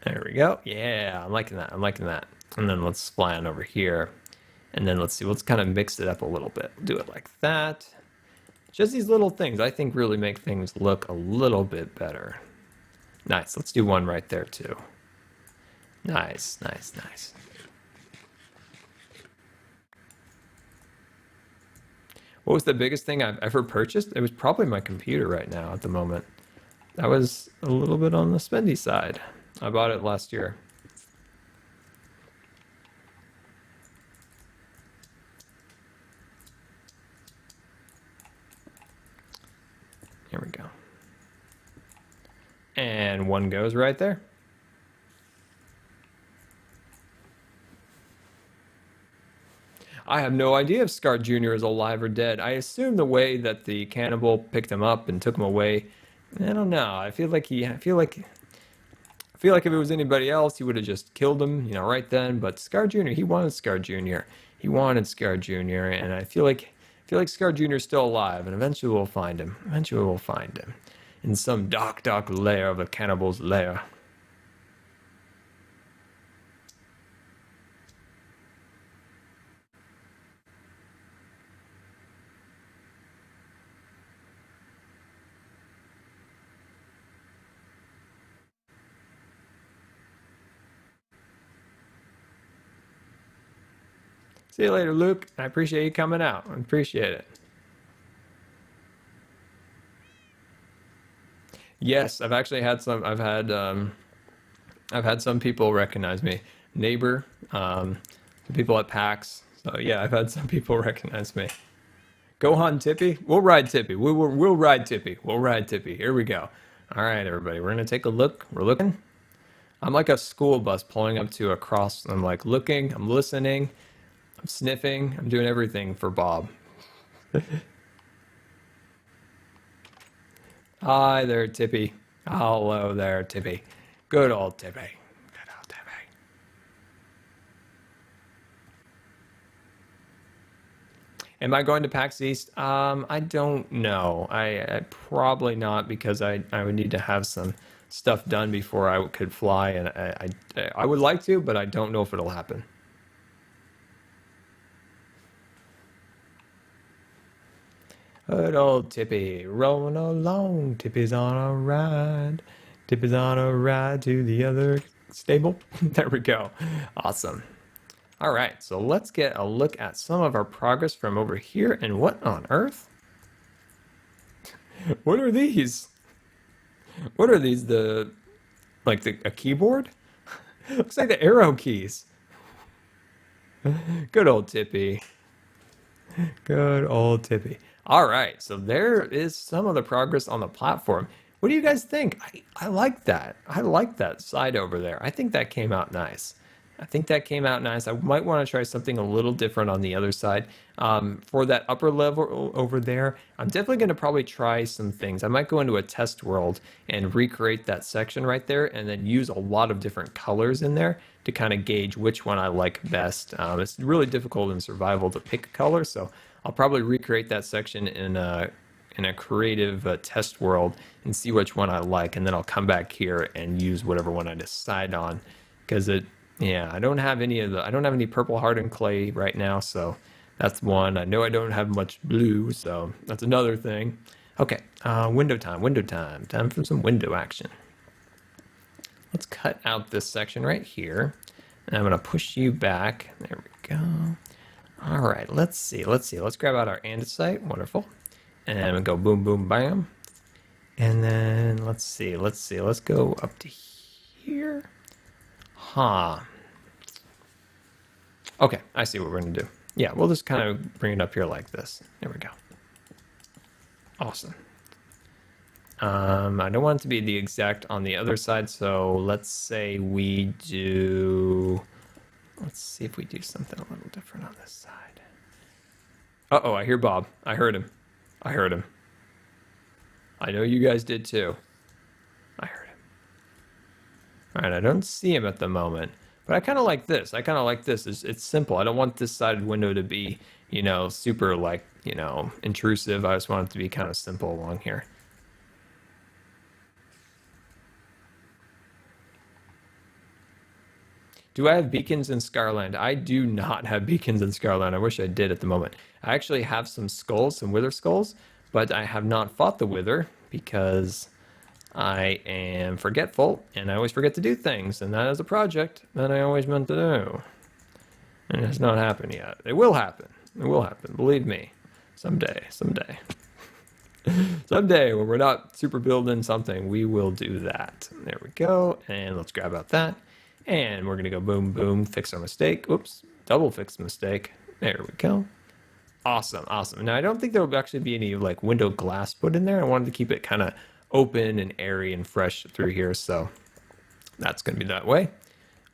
There we go. Yeah, I'm liking that. I'm liking that. And then let's fly on over here. And then let's see. Let's kind of mix it up a little bit. Do it like that. Just these little things, I think, really make things look a little bit better. Nice. Let's do one right there, too. Nice, nice, nice. What was the biggest thing I've ever purchased? It was probably my computer right now at the moment. That was a little bit on the spendy side. I bought it last year. Here we go. And one goes right there. I have no idea if Scar Jr. is alive or dead. I assume the way that the cannibal picked him up and took him away. I don't know. I feel like if it was anybody else, he would have just killed him, you know, right then. But Scar Jr., he wanted Scar Jr. He wanted Scar Jr. And I feel like Scar Jr. is still alive, and eventually we'll find him. Eventually we'll find him in some dark, dark lair of a cannibal's lair. See you later, Luke. I appreciate you coming out. I appreciate it. Yes, I've actually had some. I've had some people recognize me. Neighbor, some people at PAX. So yeah, I've had some people recognize me. Gohan Tippy. We'll ride Tippy. We'll ride Tippy. We'll ride Tippy. Here we go. All right, everybody. We're gonna take a look. We're looking. I'm like a school bus pulling up to a cross. I'm like looking. I'm listening. I'm sniffing. I'm doing everything for Bob. Hi there, Tippy. Hello there, Tippy. Good old Tippy. Good old Tippy. Am I going to PAX East? I don't know. I probably not, because I would need to have some stuff done before I could fly, and I would like to, but I don't know if it'll happen. Good old Tippy, rolling along. Tippy's on a ride. Tippy's on a ride to the other stable. There we go. Awesome. All right, so let's get a look at some of our progress from over here. And what on earth? What are these? What are these? A keyboard? Looks like the arrow keys. Good old Tippy. Good old Tippy. All right, so there is some of the progress on the platform. What do you guys think? I like that. I like that side over there. I think that came out nice. I think that came out nice. I might want to try something a little different on the other side. For that upper level over there, I'm definitely going to probably try some things. I might go into a test world and recreate that section right there, and then use a lot of different colors in there to kind of gauge which one I like best. It's really difficult in survival to pick a color, so I'll probably recreate that section in in a creative test world and see which one I like, and then I'll come back here and use whatever one I decide on. Because I don't have any purple hardened clay right now, so that's one. I know I don't have much blue, so that's another thing. Okay, window time. Time for some window action. Let's cut out this section right here. And I'm gonna push you back. There we go. All right, let's see. Let's grab out our andesite. Wonderful. And we go boom, boom, bam. And then let's see. Let's go up to here. Huh. Okay, I see what we're gonna do. Yeah, we'll just kind of bring it up here like this. There we go. Awesome. I don't want it to be the exact on the other side, so let's say we do... Let's see if we do something a little different on this side. Uh-oh, I hear Bob. I heard him. I know you guys did too. I heard him. All right, I don't see him at the moment, but I kind of like this. It's simple. I don't want this sided window to be, super intrusive. I just want it to be kind of simple along here. Do I have beacons in Scarland? I do not have beacons in Scarland. I wish I did at the moment. I actually have some skulls, some wither skulls, but I have not fought the wither because I am forgetful and I always forget to do things. And that is a project that I always meant to do. And it's not happened yet. It will happen. Believe me. Someday. Someday when we're not super building something, we will do that. There we go. And let's grab out that. And we're going to go boom, boom, fix our mistake. Oops, double fix the mistake. There we go. Awesome. Now, I don't think there will actually be any window glass put in there. I wanted to keep it kind of open and airy and fresh through here. So that's going to be that way.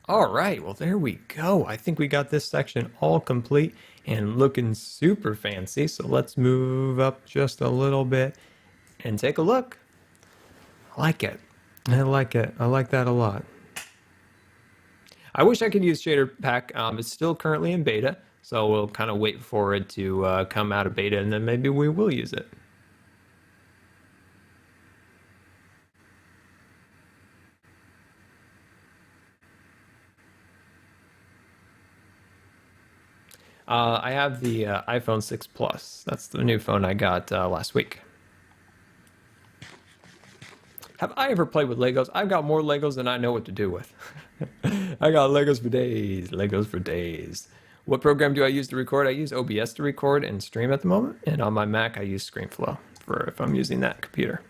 All right. Well, there we go. I think we got this section all complete and looking super fancy. So let's move up just a little bit and take a look. I like it. I like that a lot. I wish I could use Shader Pack. It's still currently in beta, so we'll kind of wait for it to come out of beta, and then maybe we will use it. I have the iPhone 6 Plus. That's the new phone I got last week. Have I ever played with Legos? I've got more Legos than I know what to do with. I got Legos for days. What program do I use to record? I use OBS to record and stream at the moment. And on my Mac, I use ScreenFlow for if I'm using that computer.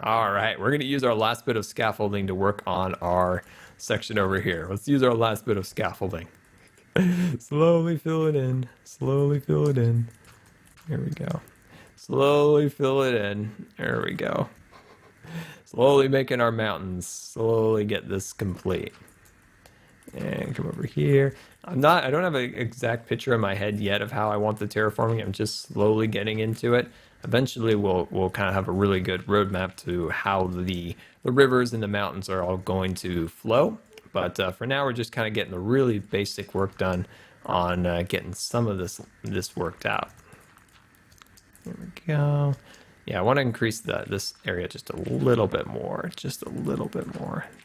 All right, we're going to use our last bit of scaffolding to work on our section over here. Let's use our last bit of scaffolding. Slowly fill it in. Here we go. Slowly fill it in. There we go. Slowly making our mountains. Slowly get this complete. And come over here. I don't have an exact picture in my head yet of how I want the terraforming. I'm just slowly getting into it. Eventually we'll kind of have a really good roadmap to how the rivers and the mountains are all going to flow. But for now, we're just kind of getting the really basic work done on getting some of this worked out. There we go. Yeah, I want to increase this area just a little bit more.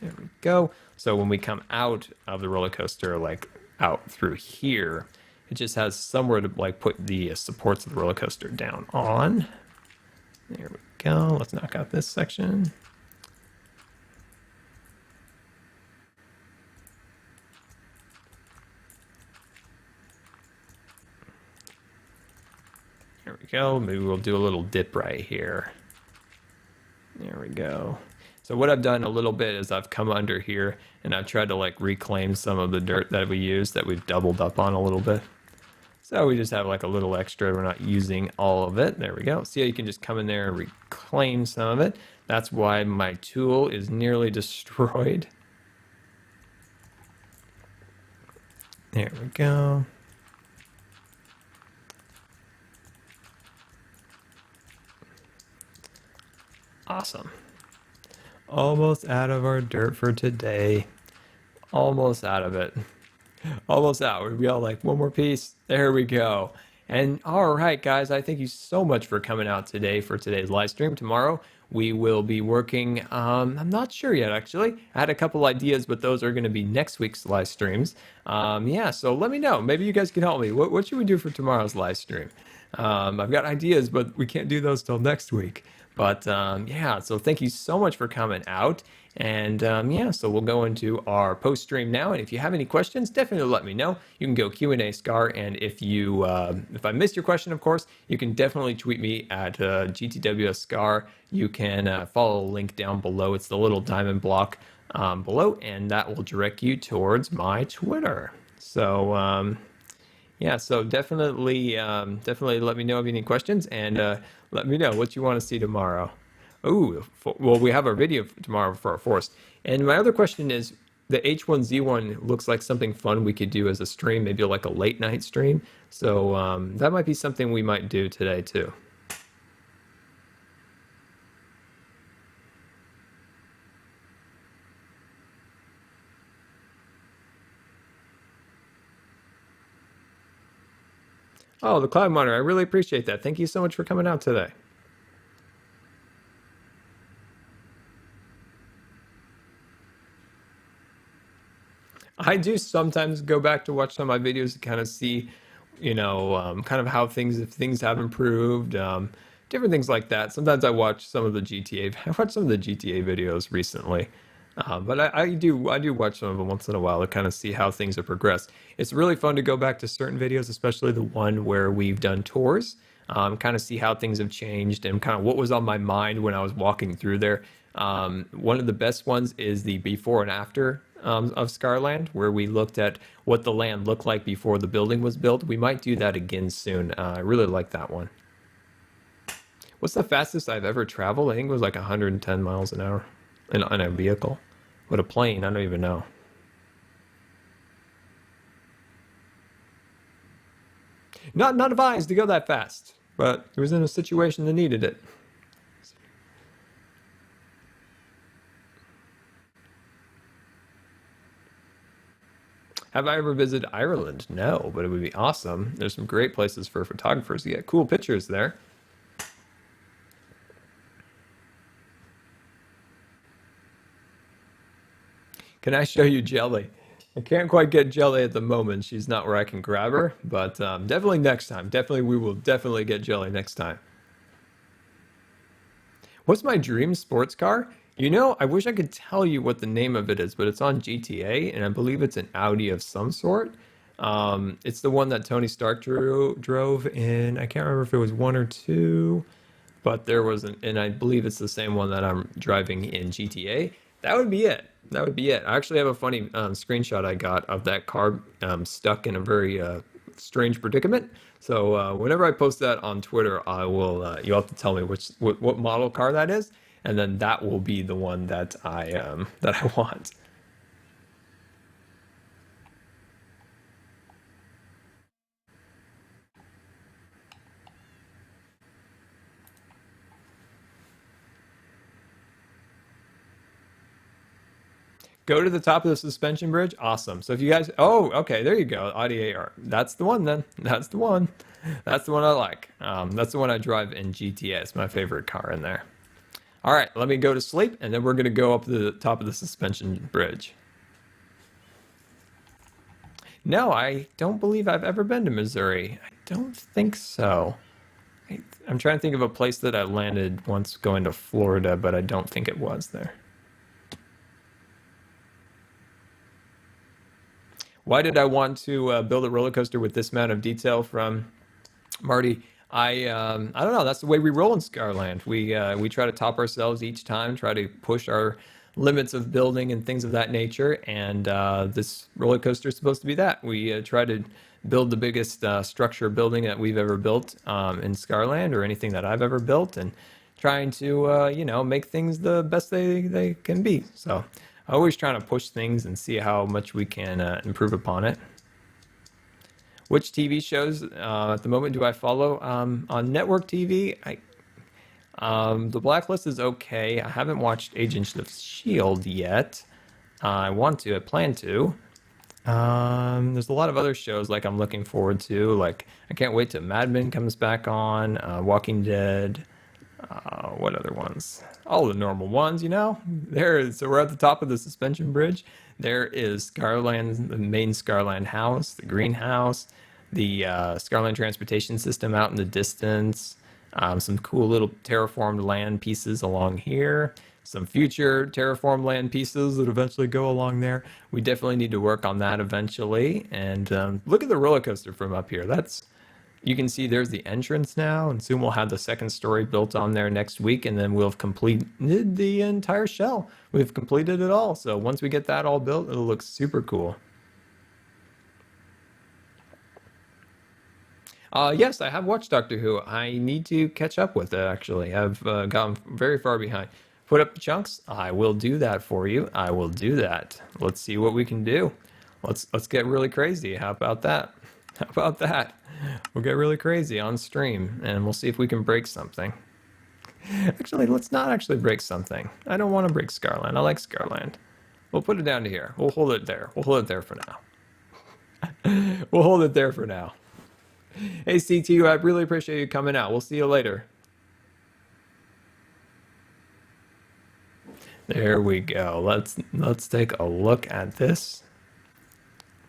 There we go. So when we come out of the roller coaster, out through here, it just has somewhere to put the supports of the roller coaster down on. There we go. Let's knock out this section. There we go. Maybe we'll do a little dip right here. There we go. So what I've done a little bit is I've come under here and I've tried to reclaim some of the dirt that we used that we've doubled up on a little bit. So we just have a little extra. We're not using all of it. There we go. See how you can just come in there and reclaim some of it. That's why my tool is nearly destroyed. There we go. Awesome. Almost out of our dirt for today. Almost out of it. Almost out. We've got one more piece. There we go. And all right, guys, I thank you so much for coming out today for today's live stream. Tomorrow we will be working. I'm not sure yet, actually. I had a couple ideas, but those are going to be next week's live streams. Yeah, so let me know. Maybe you guys can help me. What should we do for tomorrow's live stream? I've got ideas, but we can't do those till next week. But yeah, so thank you so much for coming out. And yeah, so we'll go into our post stream now. And if you have any questions, definitely let me know. You can go Q&A Scar. And if I missed your question, of course, you can definitely tweet me at GTWScar. You can follow the link down below. It's the little diamond block below, and that will direct you towards my Twitter. So yeah, so definitely let me know if you have any questions, and let me know what you want to see tomorrow. Oh, well, we have our video tomorrow for our forest. And my other question is, the H1Z1 looks like something fun we could do as a stream, maybe like a late night stream. So that might be something we might do today too. Oh, the Cloud Monitor, I really appreciate that. Thank you so much for coming out today. I do sometimes go back to watch some of my videos to kind of see, kind of how if things have improved, different things like that. Sometimes I watch some of the GTA. I watched some of the GTA videos recently, but I do watch some of them once in a while to kind of see how things have progressed. It's really fun to go back to certain videos, especially the one where we've done tours, kind of see how things have changed and kind of what was on my mind when I was walking through there. One of the best ones is the before and after of Scarland, where we looked at what the land looked like before the building was built. We might do that again soon. I really like that one. What's the fastest I've ever traveled? I think it was like 110 miles an hour in a vehicle. But a plane, I don't even know. Not advised to go that fast, but it was in a situation that needed it. Have I ever visited Ireland? No, but it would be awesome. There's some great places for photographers to get cool pictures there. Can I show you Jelly? I can't quite get Jelly at the moment. She's not where I can grab her, but definitely next time. Definitely, we will definitely get Jelly next time. What's my dream sports car? I wish I could tell you what the name of it is, but it's on GTA, and I believe it's an Audi of some sort. It's the one that Tony Stark drove in. I can't remember if it was one or two, but there was and I believe it's the same one that I'm driving in GTA. That would be it. That would be it. I actually have a funny screenshot I got of that car stuck in a very strange predicament. So whenever I post that on Twitter, I will. You'll have to tell me what model car that is, and then that will be the one that I want. Go to the top of the suspension bridge. Awesome. So if you guys, oh, okay, there you go. Audi AR. That's the one then. That's the one. That's the one I like. That's the one I drive in GTA. It's my favorite car in there. All right, let me go to sleep, and then we're gonna go up to the top of the suspension bridge. No, I don't believe I've ever been to Missouri. I don't think so. I'm trying to think of a place that I landed once going to Florida, but I don't think it was there. Why did I want to build a roller coaster with this amount of detail from Marty? I don't know. That's the way we roll in Scarland. We try to top ourselves each time, try to push our limits of building and things of that nature. And this roller coaster is supposed to be that. We try to build the biggest structure building that we've ever built in Scarland, or anything that I've ever built, and trying to make things the best they can be. So always trying to push things and see how much we can improve upon it. Which TV shows at the moment do I follow? On network TV, The Blacklist is okay. I haven't watched Agents of S.H.I.E.L.D. yet. I want to. I plan to. There's a lot of other shows like I'm looking forward to. Like I can't wait till Mad Men comes back on. Walking Dead. What other ones? All the normal ones, you know. So we're at the top of the suspension bridge. There is Scarland, the main Scarland house, the greenhouse, the Scarland transportation system out in the distance. Some cool little terraformed land pieces along here. Some future terraformed land pieces that eventually go along there. We definitely need to work on that eventually. And look at the roller coaster from up here. You can see there's the entrance now, and soon we'll have the second story built on there next week, and then we'll have completed the entire shell. We've completed it all. So once we get that all built, it'll look super cool. Yes, I have watched Doctor Who. I need to catch up with it, actually. I've gotten very far behind. Put up the chunks. I will do that for you. I will do that. Let's see what we can do. Let's get really crazy. How about that? How about that? We'll get really crazy on stream, and we'll see if we can break something. Actually, let's not actually break something. I don't want to break Scarland. I like Scarland. We'll put it down to here. We'll hold it there. We'll hold it there for now. We'll hold it there for now. Hey, CTU, I really appreciate you coming out. We'll see you later. There we go. Let's take a look at this.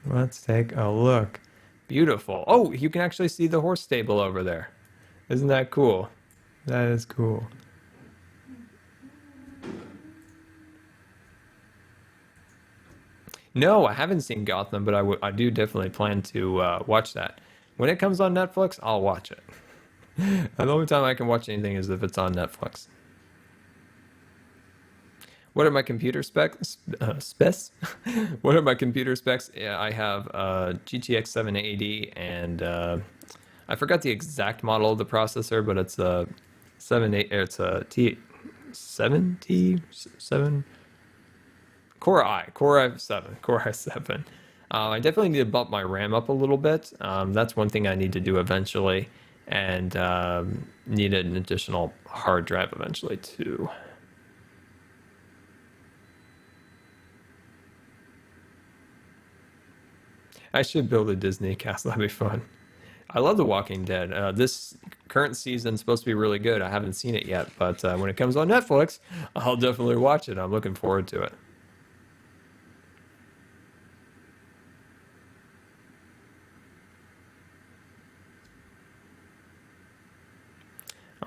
Let's take a look. Beautiful. Oh, you can actually see the horse stable over there. Isn't that cool? That is cool. No, I haven't seen Gotham, but I do definitely plan to watch that. When it comes on Netflix, I'll watch it. The only time I can watch anything is if it's on Netflix. What are my computer specs? What are my computer specs? Yeah, I have GTX 780, and I forgot the exact model of the processor, but it's a 7 8. It's a T7 Core i7, Core i7. I definitely need to bump my RAM up a little bit. That's one thing I need to do eventually, and need an additional hard drive eventually too. I should build a Disney castle. That'd be fun. I love The Walking Dead. This current season's supposed to be really good. I haven't seen it yet, but when it comes on Netflix, I'll definitely watch it. I'm looking forward to it.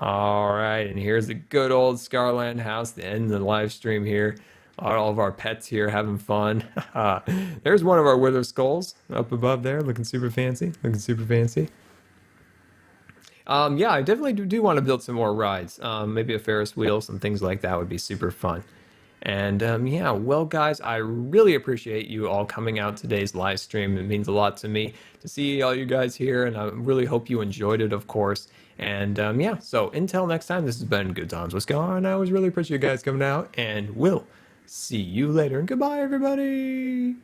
All right, and here's the good old Scarland house, the end of the live stream here. All of our pets here having fun. There's one of our wither skulls up above there, looking super fancy, looking super fancy. Yeah, I definitely do want to build some more rides. Maybe a Ferris wheel, some things like that would be super fun. And yeah, well, guys, I really appreciate you all coming out today's live stream. It means a lot to me to see all you guys here, and I really hope you enjoyed it, of course. And yeah, so until next time, this has been Good Times with Scar, and I always really appreciate you guys coming out, and we'll see you later. And goodbye, everybody.